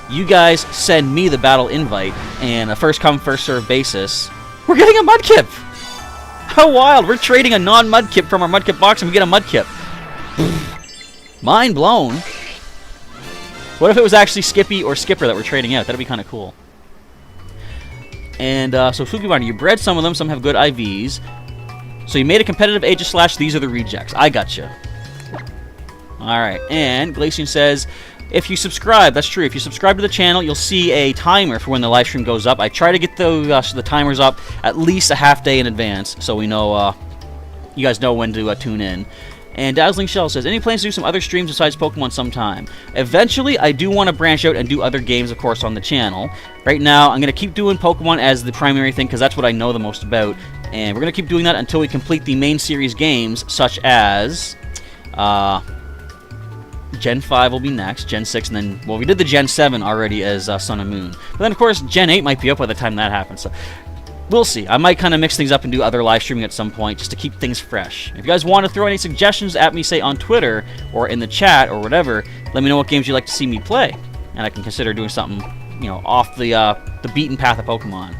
you guys send me the battle invite, and a first-come, first-served basis. We're getting a Mudkip! How wild! We're trading a non-Mudkip from our Mudkip box, and we get a Mudkip. Mind blown. What if it was actually Skippy or Skipper that we're trading out? That'd be kind of cool. And, so Fukiwani, you bred some of them, some have good IVs. So you made a competitive Aegis Slash, these are the rejects. I gotcha. Alright, and Glacian says... If you subscribe, that's true. If you subscribe to the channel, you'll see a timer for when the live stream goes up. I try to get the timers up at least a half day in advance, so we know you guys know when to tune in. And Dazzling Shell says, any plans to do some other streams besides Pokemon sometime? Eventually, I do want to branch out and do other games, of course, on the channel. Right now, I'm going to keep doing Pokemon as the primary thing, because that's what I know the most about. And we're going to keep doing that until we complete the main series games, such as... Gen 5 will be next, Gen 6, and then, well, we did the Gen 7 already as Sun and Moon. But then, of course, Gen 8 might be up by the time that happens, so we'll see. I might kind of mix things up and do other live streaming at some point just to keep things fresh. If you guys want to throw any suggestions at me, say on Twitter or in the chat or whatever, let me know what games you'd like to see me play, and I can consider doing something, you know, off the beaten path of Pokemon.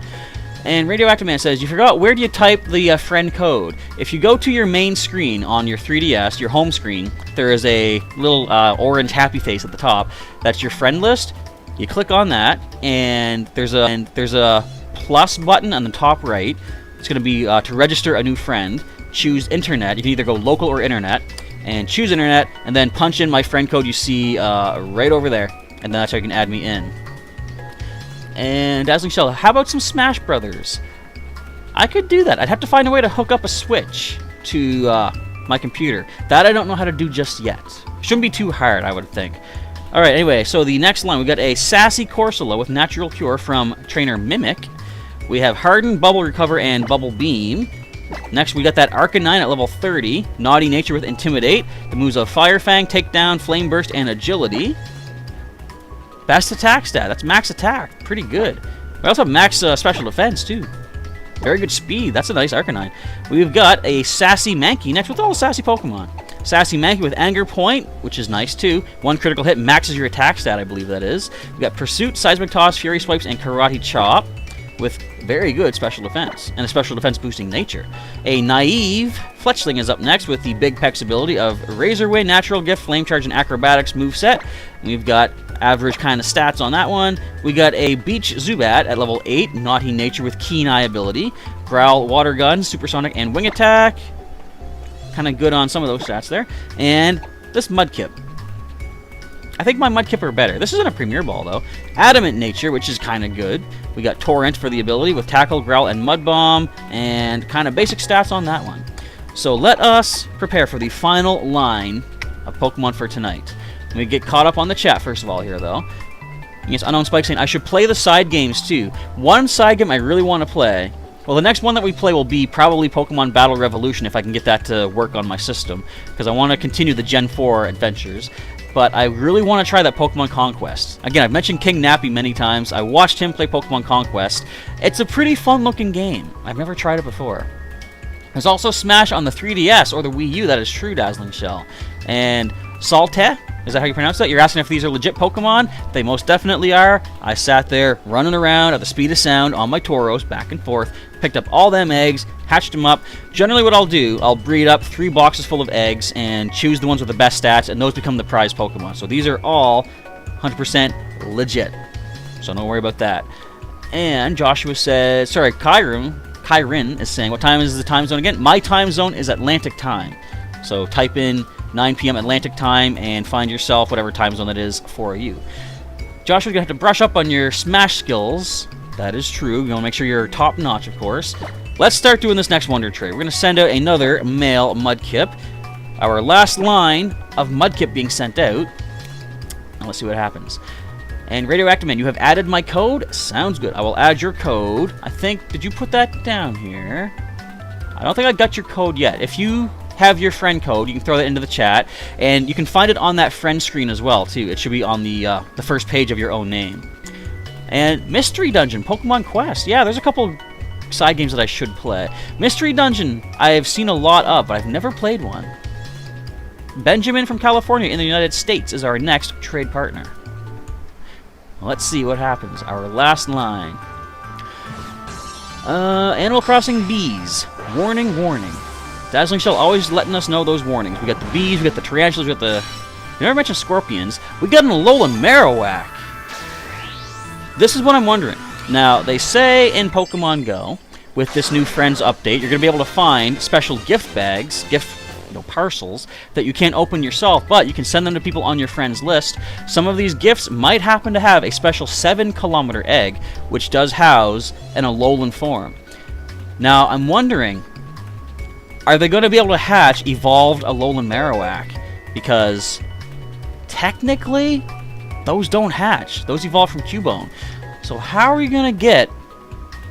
And Radioactive Man says, you forgot, where do you type the friend code? If you go to your main screen on your 3DS, your home screen, there is a little orange happy face at the top. That's your friend list. You click on that, and there's a plus button on the top right. It's going to be to register a new friend. Choose Internet. You can either go local or Internet. And choose Internet, and then punch in my friend code you see right over there. And that's how you can add me in. And Dazzling Shell, how about some Smash Brothers? I could do that. I'd have to find a way to hook up a Switch to my computer. That I don't know how to do just yet. Shouldn't be too hard, I would think. Alright, anyway, so the next line, we got a Sassy Corsola with Natural Cure from Trainer Mimic. We have Harden, Bubble Recover, and Bubble Beam. Next, we got that Arcanine at level 30. Naughty Nature with Intimidate. The moves of Fire Fang, Takedown, Flame Burst, and Agility. Best attack stat. That's max attack. Pretty good. We also have max special defense, too. Very good speed. That's a nice Arcanine. We've got a Sassy Mankey next with all the Sassy Pokemon. Sassy Mankey with Anger Point, which is nice, too. One critical hit maxes your attack stat, I believe that is. We've got Pursuit, Seismic Toss, Fury Swipes, and Karate Chop with very good special defense and a special defense boosting nature. A Naive Fletchling is up next with the Big Peck's ability of Razor Wind, Natural Gift, Flame Charge, and Acrobatics moveset. We've got average kind of stats on that one. We got a Beach Zubat at level 8, Naughty Nature with Keen Eye ability. Growl, Water Gun, Supersonic, and Wing Attack. Kind of good on some of those stats there. And this Mudkip. I think my Mudkip are better. This isn't a Premier Ball, though. Adamant Nature, which is kind of good. We got Torrent for the ability with Tackle, Growl, and Mud Bomb. And kind of basic stats on that one. So let us prepare for the final line of Pokemon for tonight. Let me get caught up on the chat first of all here, though. Yes, Unknown Spike saying, I should play the side games, too. One side game I really want to play. Well, the next one that we play will be probably Pokemon Battle Revolution, if I can get that to work on my system. Because I want to continue the Gen 4 adventures. But I really want to try that Pokemon Conquest. Again, I've mentioned King Nappy many times. I watched him play Pokemon Conquest. It's a pretty fun-looking game. I've never tried it before. There's also Smash on the 3DS or the Wii U. That is true, Dazzling Shell. And Saltet, Is that how you pronounce that? You're asking if these are legit Pokemon? They most definitely are. I sat there running around at the speed of sound on my Tauros, back and forth, picked up all them eggs, hatched them up. Generally what I'll do, I'll breed up 3 boxes full of eggs and choose the ones with the best stats, and those become the prize Pokemon. So these are all 100% legit. So don't worry about that. And Joshua says, sorry, Kyrin is saying, what time is the time zone again? My time zone is Atlantic time. So type in 9 p.m. Atlantic time and find yourself whatever time zone that is for you. Joshua's going to have to brush up on your Smash skills. That is true. You want to make sure you're top notch, of course. Let's start doing this next Wonder Trade. We're going to send out another male Mudkip. Our last line of Mudkip being sent out. Now let's see what happens. And Radioactive Man, you have added my code? Sounds good. I will add your code. I think, did you put that down here? I don't think I got your code yet. If you have your friend code, you can throw that into the chat, and you can find it on that friend screen as well too. It should be on the first page of your own name. And Mystery Dungeon, Pokemon Quest. Yeah, there's a couple side games that I should play. Mystery Dungeon, I've seen a lot of, but I've never played one. Benjamin from California in the United States is our next trade partner. Let's see what happens. Our last line. Animal Crossing bees. Warning, warning. Dazzling Shell always letting us know those warnings. We got the bees, we got the tarantulas, we got the... You never mentioned scorpions. We got an Alolan Marowak. This is what I'm wondering. Now, they say in Pokemon Go, with this new Friends update, you're going to be able to find special gift bags, parcels, that you can't open yourself, but you can send them to people on your friends list. Some of these gifts might happen to have a special 7-kilometer egg, which does house an Alolan form. Now, I'm wondering, are they going to be able to hatch evolved Alolan Marowak? Because technically, those don't hatch. Those evolve from Cubone. So how are you going to get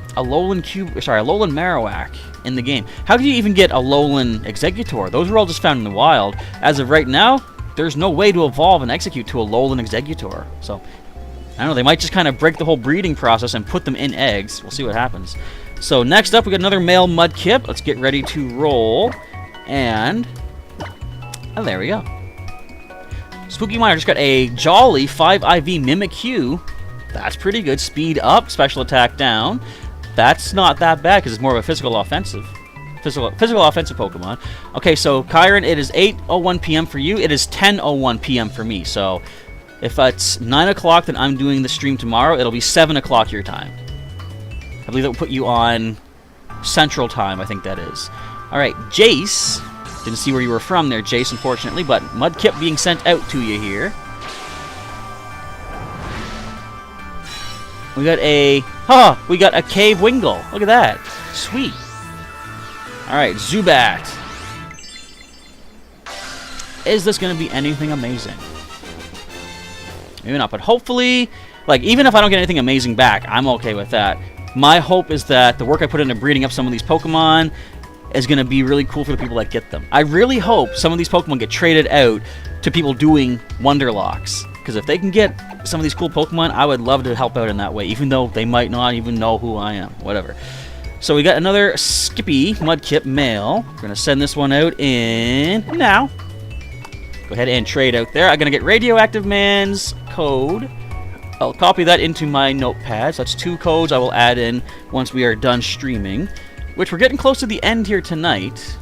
Alolan Marowak in the game? How do you even get Alolan Exeggutor? Those were all just found in the wild. As of right now, there's no way to evolve and execute to Alolan Exeggutor. So, I don't know, they might just kind of break the whole breeding process and put them in eggs. We'll see what happens. So next up, we got another male Mudkip. Let's get ready to roll. And oh, there we go. Spooky Miner just got a Jolly 5 IV Mimikyu. That's pretty good. Speed up, special attack down. That's not that bad because it's more of a physical offensive Pokemon. Okay, so Kyron, it is 8:01 p.m. for you. It is 10:01 p.m. for me. So if it's 9 o'clock, then I'm doing the stream tomorrow. It'll be 7 o'clock your time. I believe that will put you on Central Time, I think that is. Alright, Jace. Didn't see where you were from there, Jace, unfortunately, but Mudkip being sent out to you here. We got a Cave Wingull. Look at that. Sweet. Alright, Zubat. Is this going to be anything amazing? Maybe not, but hopefully, like, even if I don't get anything amazing back, I'm okay with that. My hope is that the work I put into breeding up some of these Pokemon is going to be really cool for the people that get them. I really hope some of these Pokemon get traded out to people doing Wonderlocks. Because if they can get some of these cool Pokemon, I would love to help out in that way, even though they might not even know who I am. Whatever. So we got another Skippy Mudkip male. We're going to send this one out in now. Go ahead and trade out there. I'm going to get Radioactive Man's code. I'll copy that into my notepad. So that's 2 codes I will add in once we are done streaming, which we're getting close to the end here tonight.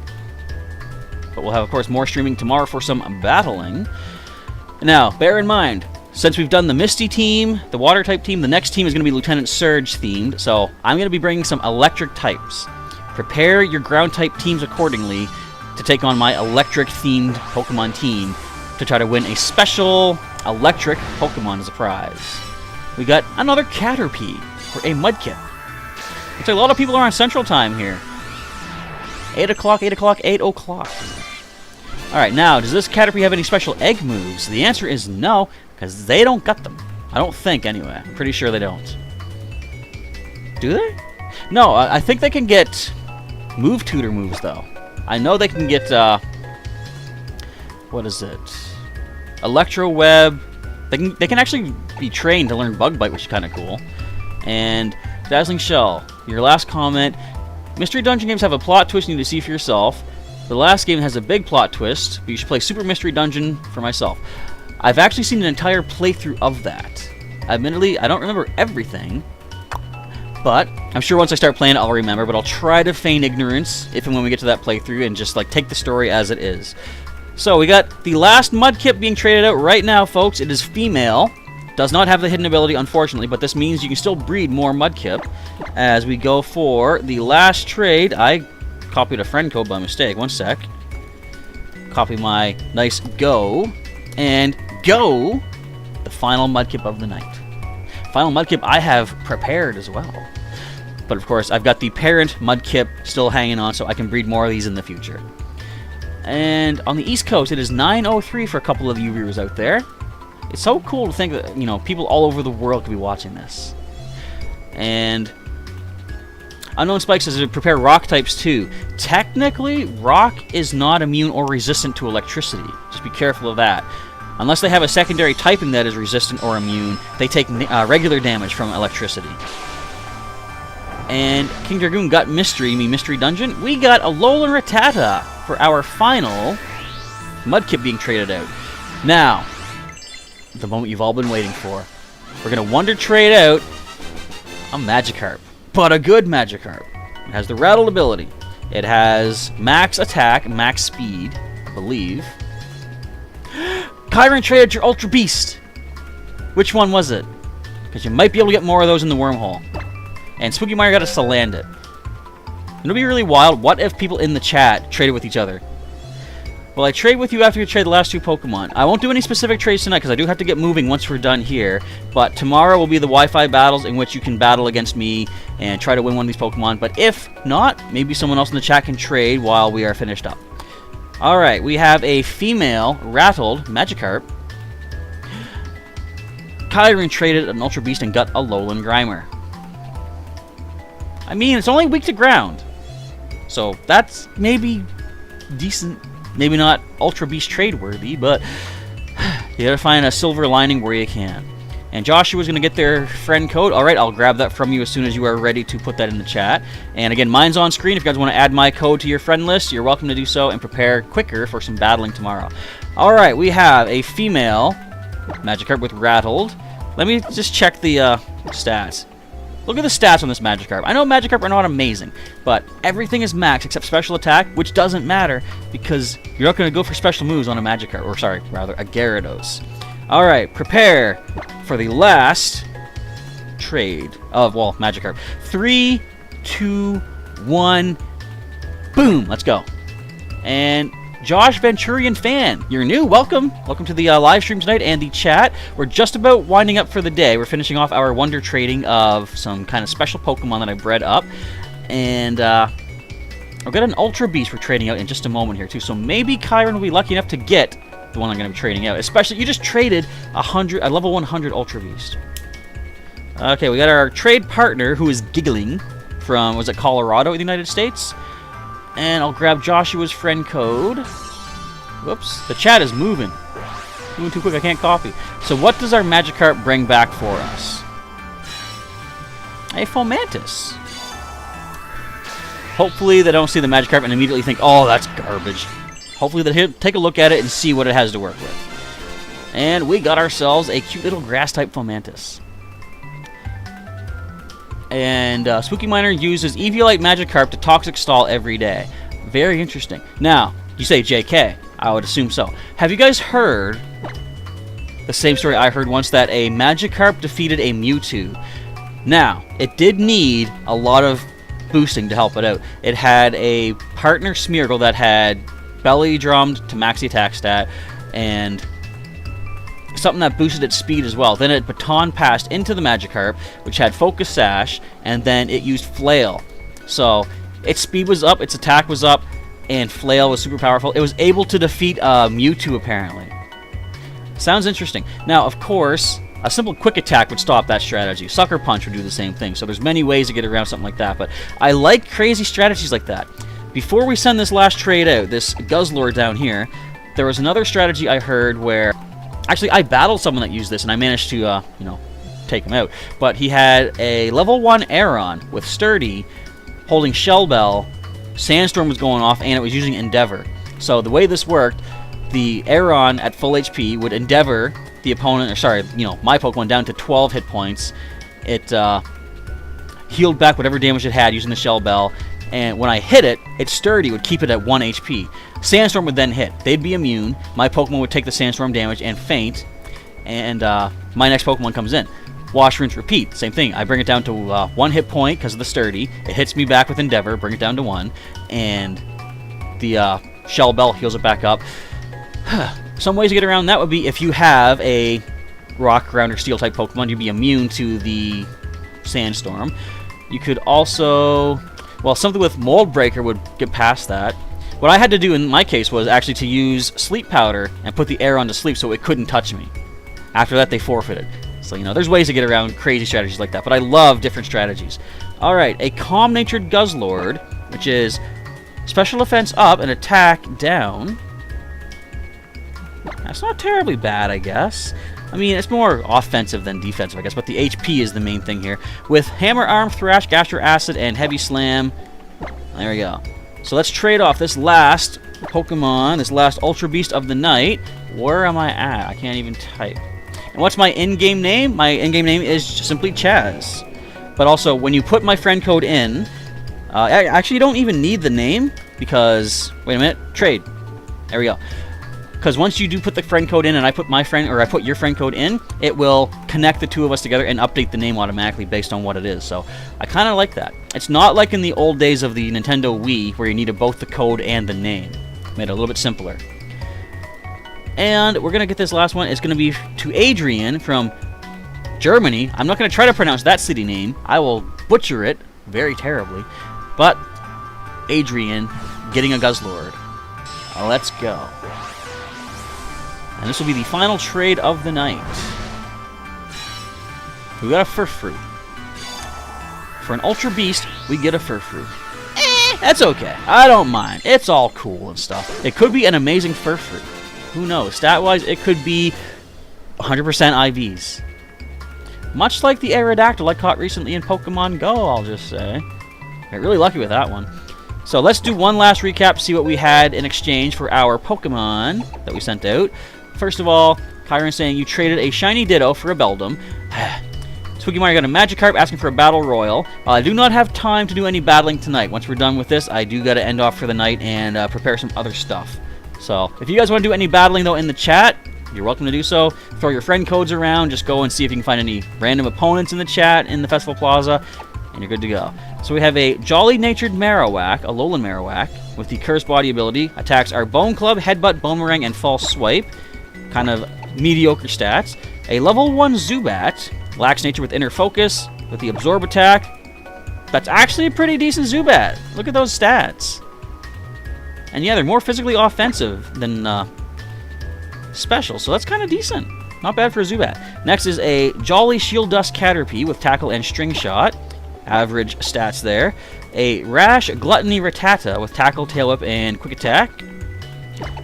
But we'll have, of course, more streaming tomorrow for some battling. Now, bear in mind, since we've done the Misty team, the Water type team, the next team is going to be Lieutenant Surge themed. So I'm going to be bringing some electric types. Prepare your ground type teams accordingly to take on my electric themed Pokemon team to try to win a special electric Pokemon as a prize. We got another Caterpie for a Mudkip. Looks like a lot of people are on Central Time here. 8 o'clock, 8 o'clock, 8 o'clock. Alright, now, does this Caterpie have any special egg moves? The answer is no, because they don't got them. I don't think, anyway. I'm pretty sure they don't. Do they? No, I think they can get Move Tutor moves, though. I know they can get, what is it? Electro Web. They can actually be trained to learn Bug Bite, which is kind of cool. And Dazzling Shell, your last comment. Mystery Dungeon games have a plot twist you need to see for yourself. The last game has a big plot twist, but you should play Super Mystery Dungeon for myself. I've actually seen an entire playthrough of that. Admittedly, I don't remember everything, but I'm sure once I start playing it, I'll remember. But I'll try to feign ignorance if and when we get to that playthrough and just like take the story as it is. So we got the last Mudkip being traded out right now, folks. It is female. Does not have the hidden ability, unfortunately, but this means you can still breed more Mudkip as we go for the last trade. I copied a friend code by mistake. One sec. Copy my nice go. And go, the final Mudkip of the night. Final Mudkip I have prepared as well. But of course, I've got the parent Mudkip still hanging on, so I can breed more of these in the future. And on the East Coast, it is 9:03 for a couple of you viewers out there. It's so cool to think that, you know, people all over the world could be watching this. And Unknown Spike says to prepare rock types too. Technically, rock is not immune or resistant to electricity. Just be careful of that. Unless they have a secondary typing that is resistant or immune, they take regular damage from electricity. And King Dragoon got Mystery Dungeon. We got Alolan Rattata for our final Mudkip being traded out. Now, the moment you've all been waiting for. We're going to Wonder Trade out a Magikarp. But a good Magikarp. It has the Rattled ability. It has max attack, max speed, I believe. Kyron traded your Ultra Beast. Which one was it? Because you might be able to get more of those in the wormhole. And Spooky Meyer got a Salandit. It'll be really wild. What if people in the chat traded with each other? Well, I trade with you after you trade the last two Pokemon. I won't do any specific trades tonight because I do have to get moving once we're done here. But tomorrow will be the Wi-Fi battles in which you can battle against me and try to win one of these Pokemon. But if not, maybe someone else in the chat can trade while we are finished up. Alright, we have a female Rattled Magikarp. Kyron traded an Ultra Beast and got a Alolan Grimer. I mean, it's only weak to ground. So that's maybe decent. Maybe not Ultra Beast trade worthy, but you gotta find a silver lining where you can. And Joshua's gonna get their friend code. Alright, I'll grab that from you as soon as you are ready to put that in the chat. And again, mine's on screen. If you guys want to add my code to your friend list, you're welcome to do so and prepare quicker for some battling tomorrow. Alright, we have a female Magikarp with Rattled. Let me just check the stats. Look at the stats on this Magikarp. I know Magikarp are not amazing, but everything is max except special attack, which doesn't matter because you're not going to go for special moves on a Magikarp, or sorry, rather a Gyarados. Alright, prepare for the last trade of, well, Magikarp. 3, 2, 1, boom, let's go. And Josh Venturian fan, you're new. Welcome. Welcome to the live stream tonight and the chat. We're just about winding up for the day. We're finishing off our wonder trading of some kind of special Pokemon that I bred up. And I've got an Ultra Beast we're trading out in just a moment here, too. So maybe Kyron will be lucky enough to get the one I'm going to be trading out. Especially, you just traded a level 100 Ultra Beast. Okay, we got our trade partner who is giggling from, was it Colorado in the United States? And I'll grab Joshua's friend code. Whoops. The chat is moving. Moving too quick, I can't copy. So what does our Magikarp bring back for us? A Fomantis. Hopefully they don't see the Magikarp and immediately think, oh, that's garbage. Hopefully they'll take a look at it and see what it has to work with. And we got ourselves a cute little Grass-type Fomantis. And Spooky Miner uses Eviolite Magikarp to Toxic Stall every day. Very interesting. Now, you say JK. I would assume so. Have you guys heard the same story I heard once, that a Magikarp defeated a Mewtwo? Now, it did need a lot of boosting to help it out. It had a partner Smeargle that had belly drummed to max the attack stat, and something that boosted its speed as well. Then it baton passed into the Magikarp, which had Focus Sash, and then it used Flail. So its speed was up, its attack was up, and Flail was super powerful. It was able to defeat Mewtwo, apparently. Sounds interesting. Now, of course, a simple quick attack would stop that strategy. Sucker Punch would do the same thing. So there's many ways to get around something like that. But I like crazy strategies like that. Before we send this last trade out, this Guzzlord down here, there was another strategy I heard where... Actually, I battled someone that used this, and I managed to, you know, take him out. But he had a level 1 Aeron with Sturdy, holding Shell Bell, Sandstorm was going off, and it was using Endeavor. So the way this worked, the Aeron at full HP would endeavor the opponent, or sorry, my Pokemon down to 12 hit points. It healed back whatever damage it had using the Shell Bell, and when I hit it, its Sturdy would keep it at 1 HP. Sandstorm would then hit. They'd be immune. My Pokemon would take the Sandstorm damage and faint, and my next Pokemon comes in. Wash, rinse, repeat. Same thing. I bring it down to 1 hit point because of the Sturdy. It hits me back with Endeavor, bring it down to 1, and the Shell Bell heals it back up. Some ways to get around that would be if you have a Rock, Ground, or Steel type Pokemon, you'd be immune to the Sandstorm. You could also, well, something with Mold Breaker would get past that. What I had to do in my case was actually to use Sleep Powder and put the Aeron to sleep so it couldn't touch me. After that, they forfeited. So, there's ways to get around crazy strategies like that, but I love different strategies. Alright, a Calm-Natured Guzzlord, which is special defense up and attack down. That's not terribly bad, I guess. I mean, it's more offensive than defensive, I guess, but the HP is the main thing here. With Hammer Arm, Thrash, Gastro Acid, and Heavy Slam. There we go. So let's trade off this last Pokemon, this last Ultra Beast of the night. Where am I at? I can't even type. And what's my in-game name? My in-game name is simply Chaz. But also, when you put my friend code in, actually you don't even need the name, because, wait a minute, trade. There we go. Because once you do put the friend code in and I put my friend, or I put your friend code in, it will connect the two of us together and update the name automatically based on what it is. So I kind of like that. It's not like in the old days of the Nintendo Wii where you needed both the code and the name. Made it a little bit simpler. And we're going to get this last one. It's going to be to Adrian from Germany. I'm not going to try to pronounce that city name. I will butcher it very terribly. But Adrian getting a Guzzlord. Let's go. And this will be the final trade of the night. We got a Furfrou. For an Ultra Beast, we get a Furfrou. That's okay. I don't mind. It's all cool and stuff. It could be an amazing Furfrou. Who knows? Stat-wise, it could be 100% IVs. Much like the Aerodactyl I caught recently in Pokemon Go, I'll just say. Got really lucky with that one. So let's do one last recap, see what we had in exchange for our Pokemon that we sent out. First of all, Kyron saying you traded a shiny Ditto for a Beldum. Spooky Mario got a Magikarp asking for a Battle Royal. I do not have time to do any battling tonight. Once we're done with this, I do got to end off for the night and prepare some other stuff. So, if you guys want to do any battling, though, in the chat, you're welcome to do so. Throw your friend codes around. Just go and see if you can find any random opponents in the chat in the Festival Plaza, and you're good to go. So we have a Jolly-Natured Marowak, a Alolan Marowak, with the Curse Body ability. Attacks are Bone Club, Headbutt, Boomerang, and False Swipe. Kind of mediocre stats. A level 1 Zubat, Lax Nature with Inner Focus, with the Absorb attack. That's actually a pretty decent Zubat. Look at those stats. And yeah, they're more physically offensive than special, so that's kind of decent. Not bad for a Zubat. Next is a Jolly Shield Dust Caterpie with Tackle and String Shot. Average stats there. A Rash Gluttony Rattata with Tackle, Tail Whip, and Quick Attack.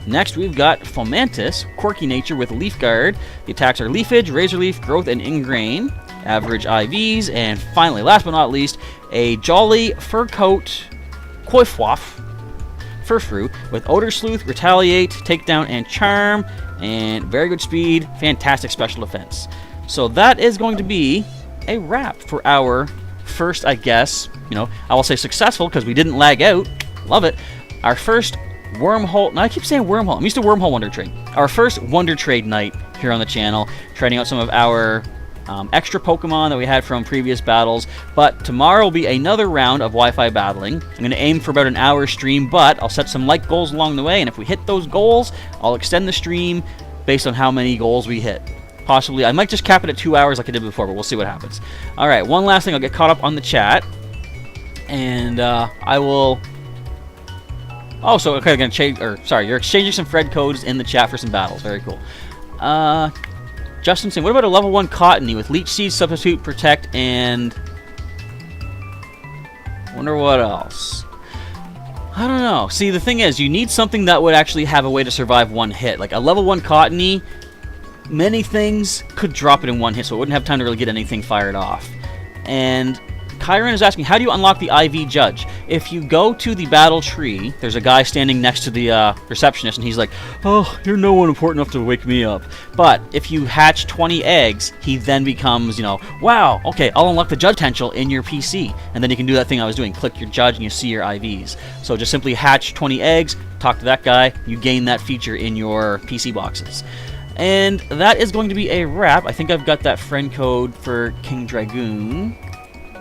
Next, we've got Fomantis, Quirky Nature with Leaf Guard. The attacks are Leafage, Razor Leaf, Growth, and Ingrain. Average IVs. And finally, last but not least, a Jolly Fur Coat Coifwaff Furfrou with Odor Sleuth, Retaliate, Takedown, and Charm. And very good speed, fantastic special defense. So that is going to be a wrap for our first, I guess, I will say successful because we didn't lag out. Love it. Our first Wormhole, now I keep saying Wormhole, I'm used to Wormhole Wonder Trade. Our first Wonder Trade night here on the channel, trading out some of our extra Pokemon that we had from previous battles. But tomorrow will be another round of Wi-Fi battling. I'm going to aim for about an hour stream, but I'll set some like goals along the way, and if we hit those goals, I'll extend the stream based on how many goals we hit. Possibly, I might just cap it at 2 hours like I did before, but we'll see what happens. Alright, one last thing, I'll get caught up on the chat. And I will... Oh, so, okay, I'm gonna sorry, you're exchanging some Fred codes in the chat for some battles. Very cool. Justin saying, what about a level 1 Cottony with Leech Seed, Substitute, Protect, and... Wonder what else. I don't know. See, the thing is, you need something that would actually have a way to survive one hit. Like, a level 1 Cottony, many things could drop it in one hit, so it wouldn't have time to really get anything fired off. And Kyron is asking, how do you unlock the IV Judge? If you go to the battle tree, there's a guy standing next to the receptionist, and he's like, oh, you're no one important enough to wake me up. But if you hatch 20 eggs, he then becomes, you know, wow, okay, I'll unlock the Judge potential in your PC. And then you can do that thing I was doing, click your Judge, and you see your IVs. So just simply hatch 20 eggs, talk to that guy, you gain that feature in your PC boxes. And that is going to be a wrap. I think I've got that friend code for King Dragoon.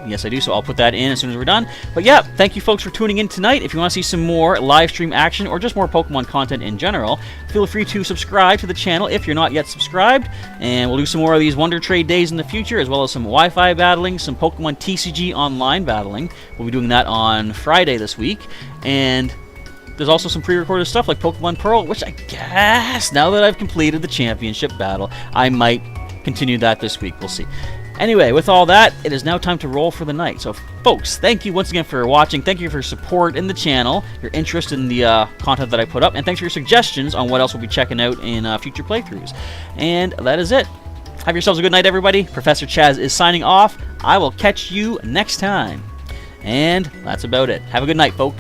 Yes, I do, so I'll put that in as soon as we're done. But yeah, thank you folks for tuning in tonight. If you want to see some more live stream action or just more Pokemon content in general, feel free to subscribe to the channel if you're not yet subscribed. And we'll do some more of these Wonder Trade days in the future, as well as some Wi-Fi battling, some Pokemon TCG online battling. We'll be doing that on Friday this week. And there's also some pre-recorded stuff like Pokemon Pearl, which I guess, now that I've completed the championship battle, I might continue that this week. We'll see. Anyway, with all that, it is now time to roll for the night. So, folks, thank you once again for watching. Thank you for your support in the channel, your interest in the content that I put up, and thanks for your suggestions on what else we'll be checking out in future playthroughs. And that is it. Have yourselves a good night, everybody. Professor Chaz is signing off. I will catch you next time. And that's about it. Have a good night, folks.